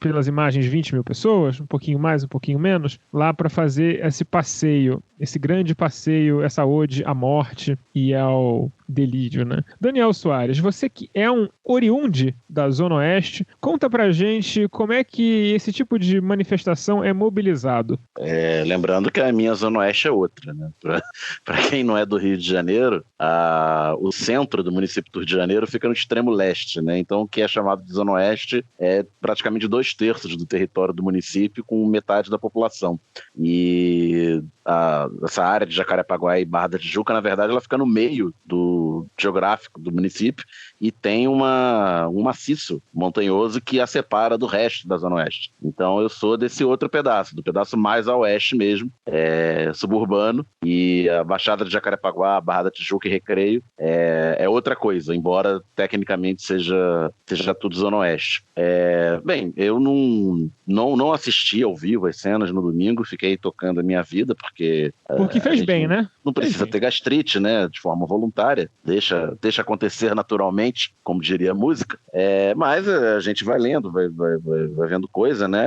pelas imagens, 20 mil pessoas, um pouquinho mais, um pouquinho menos, lá para fazer esse passeio, esse grande passeio, essa ode à morte e ao delírio, né? Daniel Soares, você que é um oriundi da Zona Oeste, conta pra gente como é que esse tipo de manifestação é mobilizado. Lembrando que a minha Zona Oeste é outra, né? Para quem não é do Rio de Janeiro, o centro do município do Rio de Janeiro fica no extremo leste, né? Então o que é chamado de Zona Oeste é praticamente 2/3 do território do município, com metade da população. E essa área de Jacarepaguá e Barra da Tijuca, na verdade, ela fica no meio geográfico do município e tem um maciço montanhoso que a separa do resto da Zona Oeste. Então eu sou desse outro pedaço, do pedaço mais a oeste mesmo, suburbano, e a Baixada de Jacarepaguá, Barra da Tijuca e Recreio é outra coisa, embora tecnicamente seja tudo Zona Oeste. Bem, eu não assisti ao vivo as cenas no domingo, fiquei tocando a minha vida, porque fez bem, né? Não precisa ter gastrite, né? De forma voluntária, deixa acontecer naturalmente, como diria a música. Mas a gente vai lendo, vai vendo coisa, né?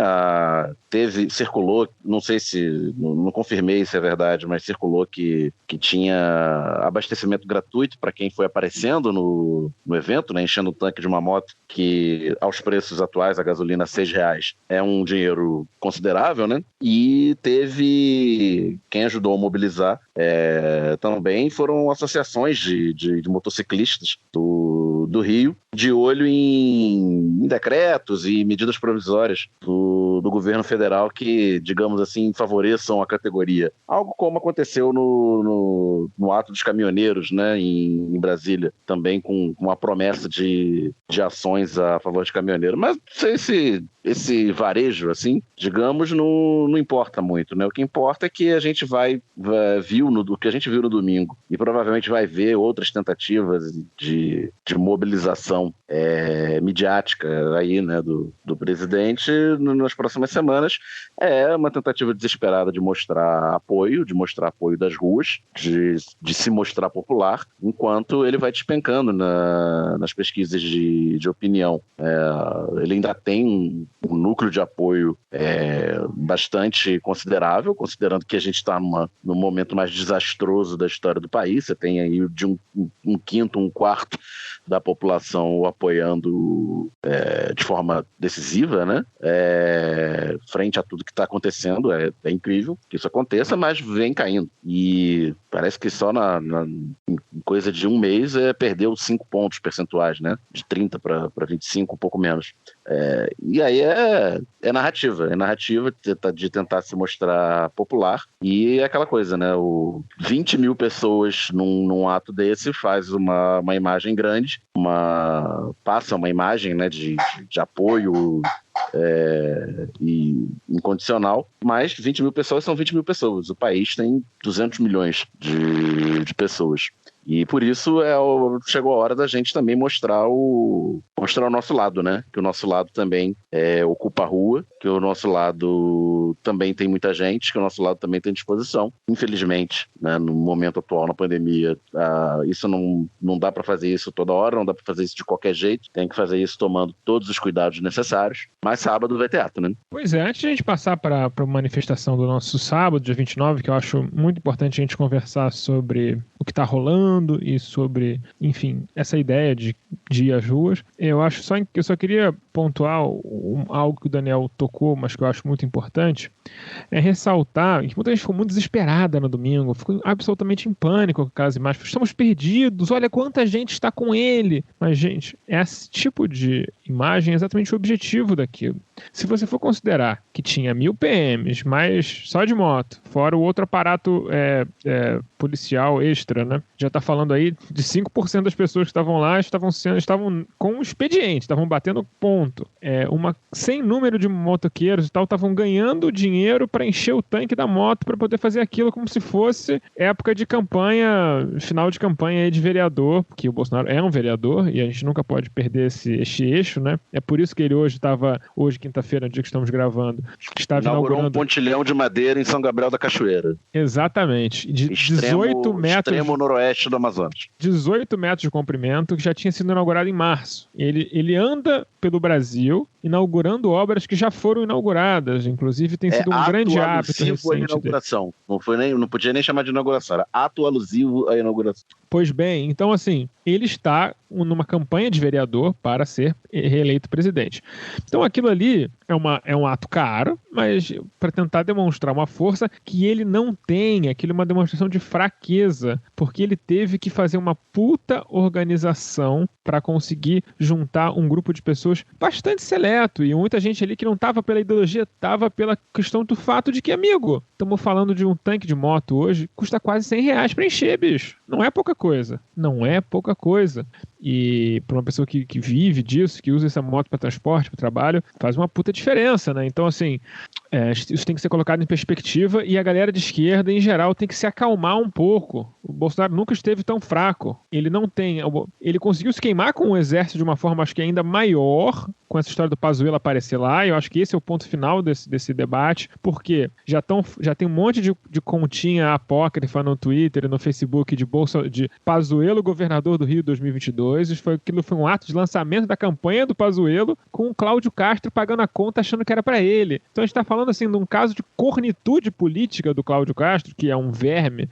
Circulou, não sei se, não confirmei se é verdade, mas circulou que tinha abastecimento gratuito para quem foi aparecendo no evento, né? Enchendo o tanque de uma moto, que aos preços atuais, a gasolina R$6 é um dinheiro considerável, né? E teve quem ajudou a mobilizar também foram associações de motociclistas do Rio, de olho em decretos e medidas provisórias do governo federal que, digamos assim, favoreçam a categoria. Algo como aconteceu no ato dos caminhoneiros, né, em Brasília, também com uma promessa de ações a favor de caminhoneiro. Mas esse varejo, assim, digamos, não importa muito, né? O que importa é que a gente o que a gente viu no domingo, e provavelmente vai ver outras tentativas de mobilização midiática aí, né, do presidente nas próximas semanas. É uma tentativa desesperada de mostrar apoio das ruas, de se mostrar popular, enquanto ele vai despencando nas pesquisas de opinião. Ele ainda tem um núcleo de apoio bastante considerável, considerando que a gente está no momento mais desastroso da história do país. Você tem aí de um quinto, um quarto da população o apoiando de forma decisiva, né? Frente a tudo que está acontecendo. É incrível que isso aconteça, mas vem caindo. E parece que só em coisa de um mês perdeu 5 pontos percentuais, né? De 30 para 25, um pouco menos. E aí é narrativa de tentar se mostrar popular, e é aquela coisa, né? 20 mil pessoas num ato desse faz uma imagem grande, passa uma imagem, né, de apoio e incondicional, mas 20 mil pessoas são 20 mil pessoas. O país tem 200 milhões de pessoas. E por isso chegou a hora da gente também mostrar o nosso lado, né? Que o nosso lado também ocupa a rua, que o nosso lado também tem muita gente, que o nosso lado também tem disposição. Infelizmente, né, no momento atual, na pandemia, isso não dá para fazer isso toda hora, não dá para fazer isso de qualquer jeito. Tem que fazer isso tomando todos os cuidados necessários. Mas sábado vai teatro, né? Pois é, antes de a gente passar para a manifestação do nosso sábado, dia 29, que eu acho muito importante a gente conversar sobre o o que está rolando e sobre, enfim, essa ideia de ir às ruas. Eu só queria pontuar algo que o Daniel tocou, mas que eu acho muito importante, é ressaltar que muita gente ficou muito desesperada no domingo, ficou absolutamente em pânico com aquelas imagens. Estamos perdidos, olha quanta gente está com ele. Mas, gente, esse tipo de imagem é exatamente o objetivo daquilo. Se você for considerar que tinha 1000 PMs, mais só de moto, fora o outro aparato policial extra, né? Já está falando aí de 5% das pessoas que estavam lá estavam com expediente, estavam batendo ponto. Sem número de motoqueiros e tal, estavam ganhando dinheiro para encher o tanque da moto para poder fazer aquilo como se fosse época de campanha, final de campanha aí de vereador, porque o Bolsonaro é um vereador e a gente nunca pode perder esse eixo, né? É por isso que ele hoje, quinta-feira, no dia que estamos gravando, estava inaugurando um pontilhão de madeira em São Gabriel da Cachoeira. Exatamente. De 18 metros. Extremo noroeste do Amazonas. 18 metros de comprimento, que já tinha sido inaugurado em março. Ele anda pelo Brasil inaugurando obras que já foram inauguradas. Inclusive, tem sido um grande hábito recente inauguração. Não podia nem chamar de inauguração, era ato alusivo à inauguração. Pois bem, então assim, ele está numa campanha de vereador para ser reeleito presidente. Então aquilo ali é um ato caro, mas para tentar demonstrar uma força que ele não tem, aquilo é uma demonstração de fraqueza, porque ele teve que fazer uma puta organização para conseguir juntar um grupo de pessoas bastante seleto, e muita gente ali que não estava pela ideologia, estava pela questão do fato de que, amigo, estamos falando de um tanque de moto hoje, custa quase R$100 para encher, bicho. Não é pouca coisa. Não é pouca coisa. E para uma pessoa que vive disso, que usa essa moto para transporte, para trabalho, faz uma puta diferença, né? Então, assim, isso tem que ser colocado em perspectiva, e a galera de esquerda, em geral, tem que se acalmar um pouco. O Bolsonaro nunca esteve tão fraco. Ele conseguiu se queimar com o exército de uma forma, acho que ainda maior, com essa história do Pazuello aparecer lá. Eu acho que esse é o ponto final desse debate, porque já tem um monte de continha apócrifa no Twitter e no Facebook de Pazuello, governador do Rio 2022. Aquilo foi um ato de lançamento da campanha do Pazuello, com o Cláudio Castro pagando a conta achando que era para ele. Então a gente está falando assim de um caso de cornitude política do Cláudio Castro, que é um verme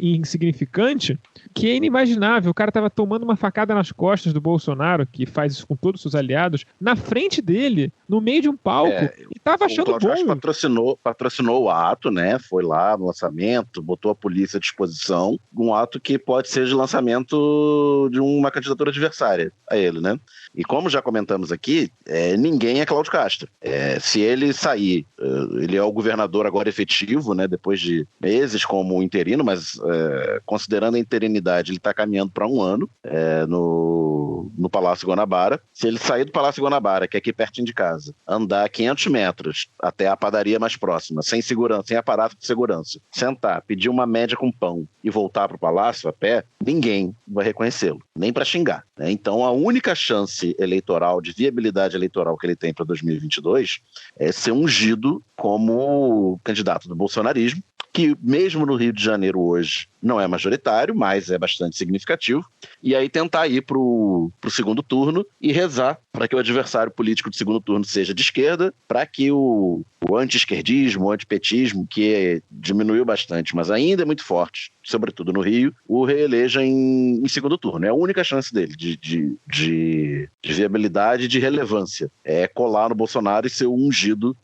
insignificante, que é inimaginável. O cara estava tomando uma facada nas costas do Bolsonaro, que faz isso com todos os seus aliados, na frente dele, no meio de um palco, e estava achando o Cláudio bom. patrocinou o ato, né? Foi lá no lançamento, botou a polícia à disposição, um ato que pode ser de lançamento de uma candidatura adversária a ele, né? E como já comentamos aqui, ninguém é Cláudio Castro. Se ele sair, ele é o governador agora efetivo, né? Depois de meses como interino, mas considerando a interinidade, ele está caminhando para 1 ano no Palácio Guanabara. Se ele sair do Palácio Guanabara, que é aqui pertinho de casa, andar 500 metros até a padaria mais próxima, sem segurança, sem aparato de segurança, sentar, pedir uma média com pão e voltar para o palácio a pé, ninguém vai reconhecê-lo, nem para xingar, né? Então a única chance eleitoral, de viabilidade eleitoral que ele tem para 2022 é ser ungido como candidato do bolsonarismo, que mesmo no Rio de Janeiro hoje não é majoritário, mas é bastante significativo, e aí tentar ir para o segundo turno e rezar para que o adversário político do segundo turno seja de esquerda, para que o anti-esquerdismo, o antipetismo, que diminuiu bastante, mas ainda é muito forte, sobretudo no Rio, o reeleja em segundo turno. É a única chance dele de viabilidade e de relevância. É colar no Bolsonaro e ser o ungido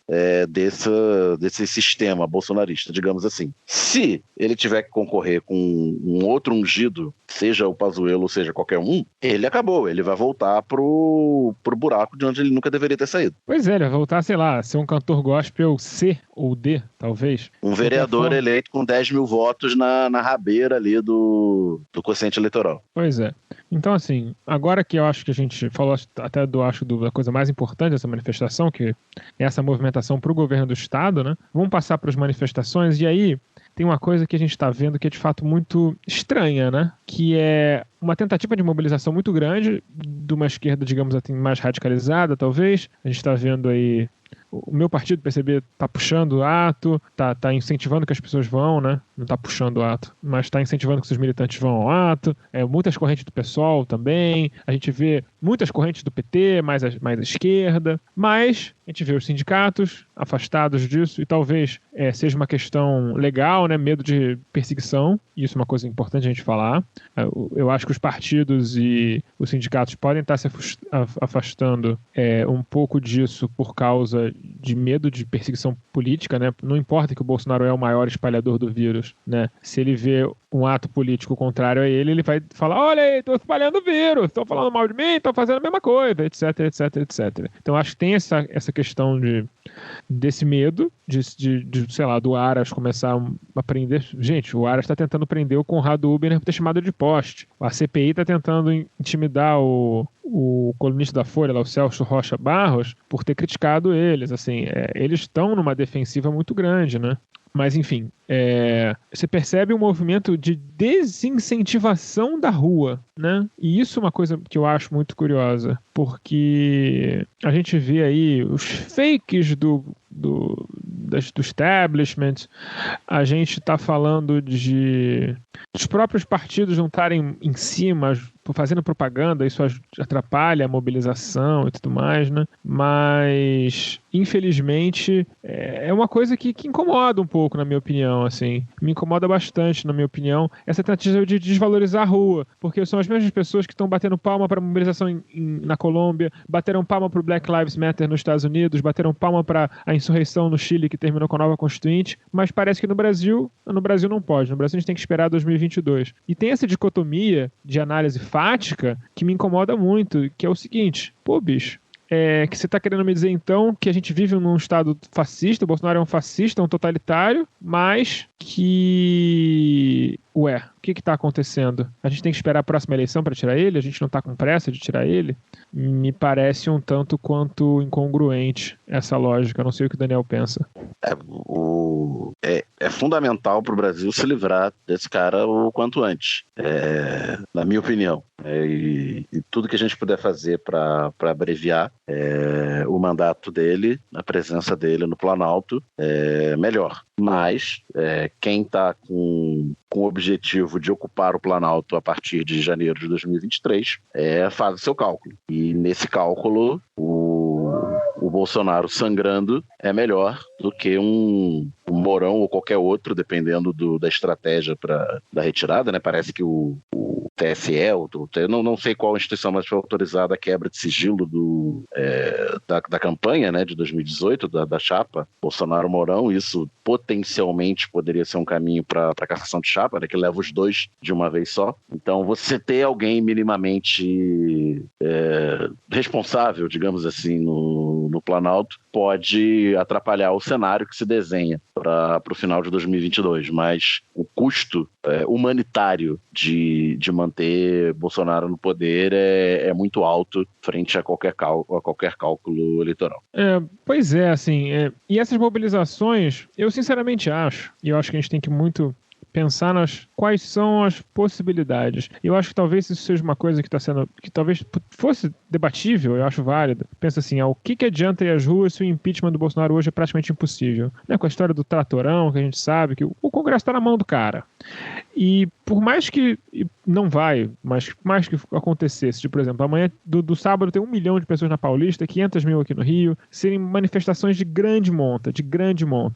desse sistema bolsonarista, digamos assim. Se ele tiver que concorrer com um outro ungido, seja o Pazuello ou seja qualquer um, ele acabou. Ele vai voltar pro buraco de onde ele nunca deveria ter saído. Pois é, ele vai voltar, sei lá, ser um cantor gospel C ou D, talvez. Um vereador eleito com 10 mil votos na rabeira ali do quociente eleitoral. Pois é. Então, assim, agora que eu acho que a gente falou até da coisa mais importante dessa manifestação, que é essa movimentação para o governo do Estado, né? Vamos passar para as manifestações, e aí tem uma coisa que a gente está vendo que é de fato muito estranha, né? Que é uma tentativa de mobilização muito grande de uma esquerda, digamos assim, mais radicalizada, talvez. A gente está vendo aí o meu partido, PCB, está puxando o ato, está incentivando que as pessoas vão, né? Não está puxando o ato, mas está incentivando que os militantes vão ao ato. Muitas correntes do PSOL também. A gente vê muitas correntes do PT, mais à esquerda. Mas a gente vê os sindicatos afastados disso, e talvez seja uma questão legal, né? Medo de perseguição, isso é uma coisa importante a gente falar. Eu acho que os partidos e os sindicatos podem estar se afastando um pouco disso por causa de medo de perseguição política, né? Não importa que o Bolsonaro é o maior espalhador do vírus, né? Se ele vê um ato político contrário a ele vai falar, olha aí, estou espalhando o vírus, estão falando mal de mim, estão fazendo a mesma coisa, etc, etc, etc. Então acho que tem essa questão desse medo de, sei lá, do Aras começar a prender. Gente, o Aras está tentando prender o Conrado Huber por ter chamado de poste. A CPI está tentando intimidar o colunista da Folha, lá, o Celso Rocha Barros, por ter criticado eles. Assim, eles estão numa defensiva muito grande, né? Mas, enfim, você percebe um movimento de desincentivação da rua, né? E isso é uma coisa que eu acho muito curiosa, porque a gente vê aí os fakes do establishment, a gente está falando dos próprios partidos não estarem em cima, fazendo propaganda, isso atrapalha a mobilização e tudo mais, né? Mas, infelizmente, é uma coisa que incomoda um pouco, na minha opinião, assim. Me incomoda bastante, na minha opinião, essa tentativa de desvalorizar a rua, porque são as mesmas pessoas que estão batendo palma para a mobilização na Colômbia, bateram palma para o Black Lives Matter nos Estados Unidos, bateram palma para a insurreição no Chile, que terminou com a nova Constituinte, mas parece que no Brasil não pode. No Brasil a gente tem que esperar 2022. E tem essa dicotomia de análise fática que me incomoda muito, que é o seguinte, pô, bicho, que você está querendo me dizer, então, que a gente vive num estado fascista, o Bolsonaro é um fascista, um totalitário, mas que... o que está acontecendo? A gente tem que esperar a próxima eleição para tirar ele? A gente não está com pressa de tirar ele? Me parece um tanto quanto incongruente essa lógica. Eu não sei o que o Daniel pensa. É fundamental para o Brasil se livrar desse cara o quanto antes, na minha opinião. E tudo que a gente puder fazer para abreviar o mandato dele, a presença dele no Planalto, melhor. Mas quem está com o objetivo de ocupar o Planalto a partir de janeiro de 2023 faz o seu cálculo. E nesse cálculo, o Bolsonaro sangrando é melhor do que um Mourão ou qualquer outro, dependendo da estratégia da retirada, né? Parece que o TSE, não sei qual instituição mais foi autorizada a quebra de sigilo da campanha, né, de 2018, da chapa Bolsonaro-Mourão. Isso potencialmente poderia ser um caminho para a cassação de chapa, né, que leva os dois de uma vez só. Então, você ter alguém minimamente responsável, digamos assim, no Planalto, pode atrapalhar o cenário que se desenha para o final de 2022, mas o custo humanitário de manter Bolsonaro no poder é muito alto frente a qualquer cálculo eleitoral. Pois é, assim, e essas mobilizações, eu sinceramente acho, e eu acho que a gente tem que muito pensar quais são as possibilidades. Eu acho que talvez isso seja uma coisa que talvez fosse debatível, eu acho válido. Pensa assim, o que adianta ir às ruas se o impeachment do Bolsonaro hoje é praticamente impossível? Né? Com a história do tratorão, que a gente sabe que o Congresso está na mão do cara. E por mais que não vai, mas mais que acontecesse, por exemplo, amanhã do sábado tem 1 milhão de pessoas na Paulista, 500 mil aqui no Rio, serem manifestações de grande monta,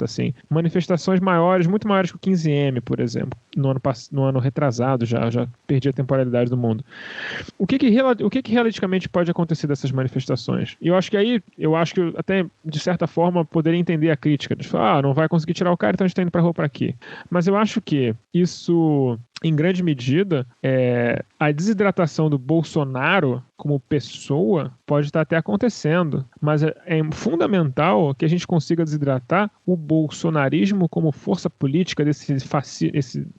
assim, manifestações maiores, muito maiores que o 15M, por exemplo, no ano retrasado, já perdi a temporalidade do mundo. O que realisticamente pode acontecer dessas manifestações? E eu acho que até, de certa forma, poderia entender a crítica, de falar, não vai conseguir tirar o cara, então a gente tá indo pra rua pra quê? Mas eu acho que isso, em grande medida, a desidratação do Bolsonaro como pessoa pode estar até acontecendo, mas é fundamental que a gente consiga desidratar o bolsonarismo como força política desse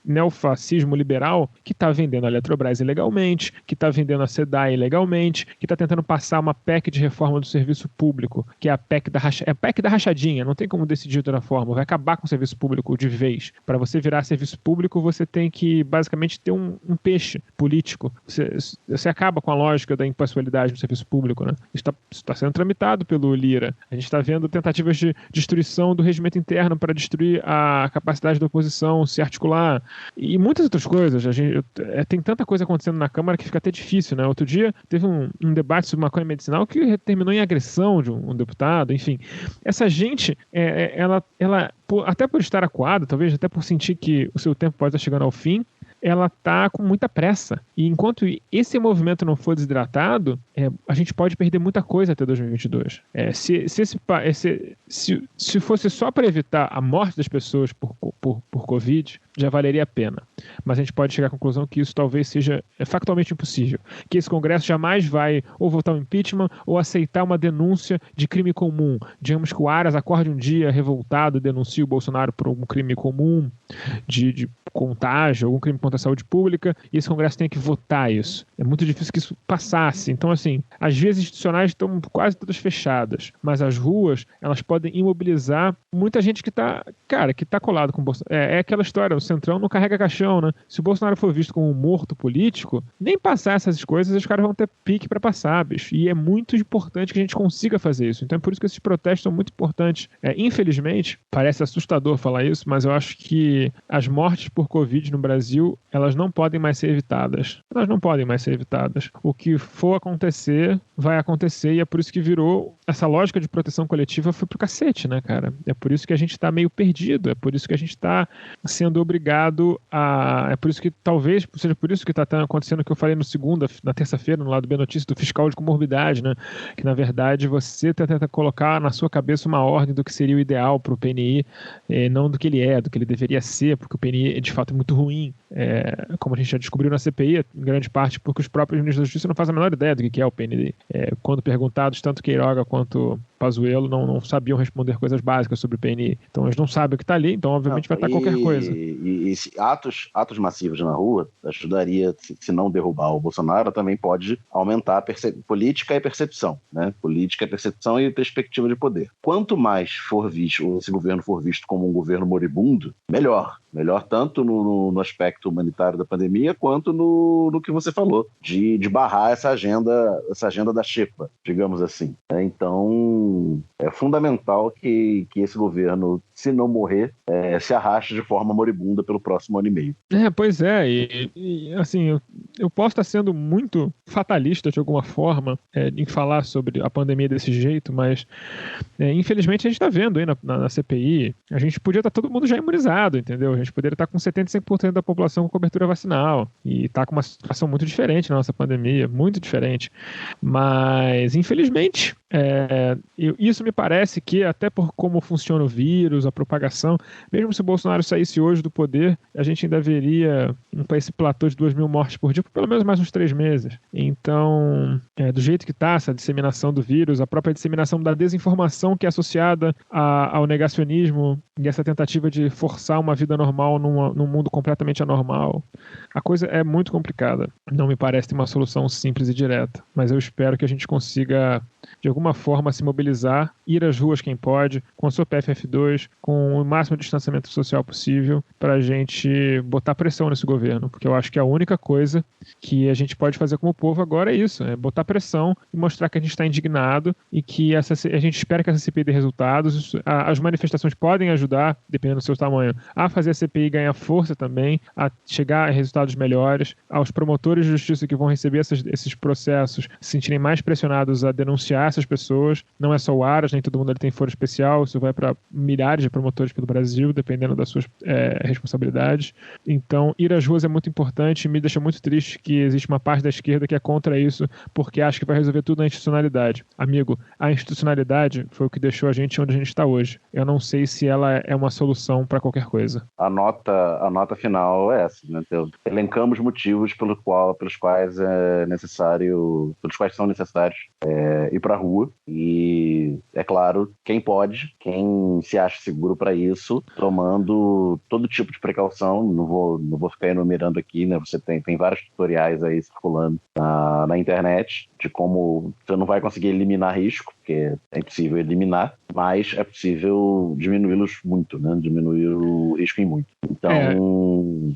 neofascismo liberal que está vendendo a Eletrobras ilegalmente, que está vendendo a SEDAI ilegalmente, que está tentando passar uma PEC de reforma do serviço público, que é a PEC da rachadinha, não tem como decidir de outra forma, vai acabar com o serviço público de vez. Para você virar serviço público, você tem que basicamente ter um peixe político. Você acaba com a lógica da impessoalidade no serviço público, né? Isso está sendo tramitado pelo Lira. A gente está vendo tentativas de destruição do regimento interno para destruir a capacidade da oposição se articular e muitas outras coisas. Tem tanta coisa acontecendo na Câmara que fica até difícil, né? Outro dia teve um debate sobre maconha medicinal que terminou em agressão de um deputado, enfim. Essa gente, ela até por estar acuada, talvez até por sentir que o seu tempo pode estar chegando ao fim, ela está com muita pressa. E enquanto esse movimento não for desidratado, a gente pode perder muita coisa até 2022. Se fosse só para evitar a morte das pessoas por Covid, já valeria a pena. Mas a gente pode chegar à conclusão que isso talvez seja factualmente impossível. Que esse Congresso jamais vai ou votar um impeachment ou aceitar uma denúncia de crime comum. Digamos que o Aras acorde um dia revoltado e denuncie o Bolsonaro por um crime comum de contágio, algum crime contra a saúde pública, e esse Congresso tem que votar isso. É muito difícil que isso passasse. Então, assim, as vias institucionais estão quase todas fechadas, mas as ruas, elas podem imobilizar muita gente que tá colado com o Bolsonaro. É aquela história, o Centrão não carrega caixão, né? Se o Bolsonaro for visto como um morto político, nem passar essas coisas, os caras vão ter pique para passar, bicho. E é muito importante que a gente consiga fazer isso. Então é por isso que esses protestos são muito importantes. Infelizmente, parece assustador falar isso, mas eu acho que as mortes por Covid no Brasil, elas não podem mais ser evitadas. Elas não podem mais ser evitadas. O que for acontecer, vai acontecer, e é por isso que virou essa lógica de proteção coletiva foi pro cacete, né, cara? É por isso que a gente tá meio perdido, é por isso que a gente tá sendo obrigado a... É por isso que talvez seja por isso que tá acontecendo o que eu falei na terça-feira, no lado B Notícia, do fiscal de comorbidade, né? Que, na verdade, você tenta colocar na sua cabeça uma ordem do que seria o ideal pro PNI, não do que ele é, do que ele deveria ser, porque o PNI, de fato, é muito ruim. Como a gente já descobriu na CPI, em grande parte porque os próprios ministros da Justiça não fazem a menor ideia do que é o PNI. Quando perguntados, tanto Queiroga quanto Pazuello não sabiam responder coisas básicas sobre o PNI. Então eles não sabem o que está ali, então obviamente vai estar qualquer coisa. E atos massivos na rua ajudaria, se não derrubar o Bolsonaro, também pode aumentar a política e percepção, né? Política, percepção e perspectiva de poder. Quanto mais esse governo for visto como um governo moribundo, melhor. Melhor tanto no aspecto humanitário da pandemia, quanto no que você falou, de barrar essa agenda da xepa, digamos assim. Então, é fundamental que esse governo, se não morrer, se arraste de forma moribunda pelo próximo ano e meio. Pois é, e assim, eu posso estar sendo muito fatalista de alguma forma em falar sobre a pandemia desse jeito, mas infelizmente a gente está vendo aí na CPI, a gente podia estar todo mundo já imunizado, entendeu? A gente poderia estar com 75% da população com cobertura vacinal e está com uma situação muito diferente na nossa pandemia, muito diferente, mas infelizmente isso me parece que até por como funciona o vírus, a propagação, mesmo se o Bolsonaro saísse hoje do poder, a gente ainda veria para esse platô de 2.000 mortes por dia por pelo menos mais uns 3 meses. Então, do jeito que está essa disseminação do vírus, a própria disseminação da desinformação que é associada ao negacionismo e essa tentativa de forçar uma vida normal num mundo completamente anormal, a coisa é muito complicada. Não me parece ter uma solução simples e direta, mas eu espero que a gente consiga de alguma forma se mobilizar, ir às ruas quem pode, com a sua PFF2, com o máximo de distanciamento social possível, para a gente botar pressão nesse governo, porque eu acho que a única coisa que a gente pode fazer como povo agora é isso, botar pressão e mostrar que a gente está indignado e que a gente espera que essa CPI dê resultados. As manifestações podem ajudar, dependendo do seu tamanho, a fazer a CPI ganhar força também, a chegar a resultados melhores, aos promotores de justiça que vão receber esses processos se sentirem mais pressionados a denunciar essas pessoas. Não é só o Aras, nem todo mundo ali tem foro especial, isso vai para milhares de promotores pelo Brasil, dependendo das suas responsabilidades. Então, ir às ruas é muito importante, me deixa muito triste que existe uma parte da esquerda que é contra isso, porque acha que vai resolver tudo na institucionalidade. Amigo, a institucionalidade foi o que deixou a gente onde a gente está hoje. Eu não sei se ela é uma solução para qualquer coisa. A nota final é essa, né? Então, elencamos motivos pelos quais são necessários ir para a rua, e é claro, quem pode, quem se acha seguro para isso, tomando todo tipo de precaução. Não vou ficar enumerando aqui, né? Você tem vários tutoriais aí circulando na internet de como você não vai conseguir eliminar risco, porque é impossível eliminar, mas é possível diminuí-los muito, né? Diminuir o risco em muito. Então,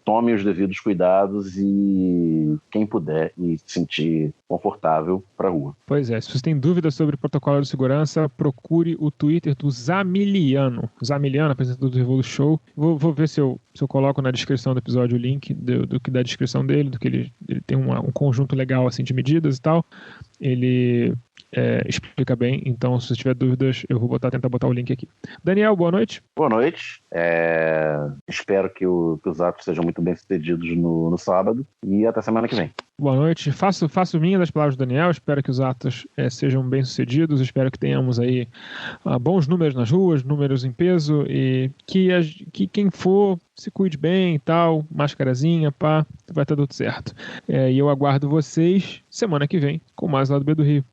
tome os devidos cuidados e quem puder e se sentir confortável para a rua. Pois é, se você tem dúvidas sobre protocolo de segurança, procure o Twitter do Zamiliano. Zamiliano, apresentador do Revolu Show. Vou ver se eu coloco na descrição do episódio o link da descrição dele, do que ele tem um conjunto legal assim, de medidas e tal. Ele explica bem, então se você tiver dúvidas, eu vou tentar botar o link aqui. Daniel, boa noite. Boa noite. Espero que os atos sejam muito bem sucedidos no sábado e até semana que vem. Boa noite. Faço minha das palavras do Daniel. Espero que os atos sejam bem sucedidos. Espero que tenhamos aí bons números nas ruas, números em peso e que quem for se cuide bem e tal, máscarazinha, vai estar tudo certo. E eu aguardo vocês semana que vem com mais Lado B do Rio.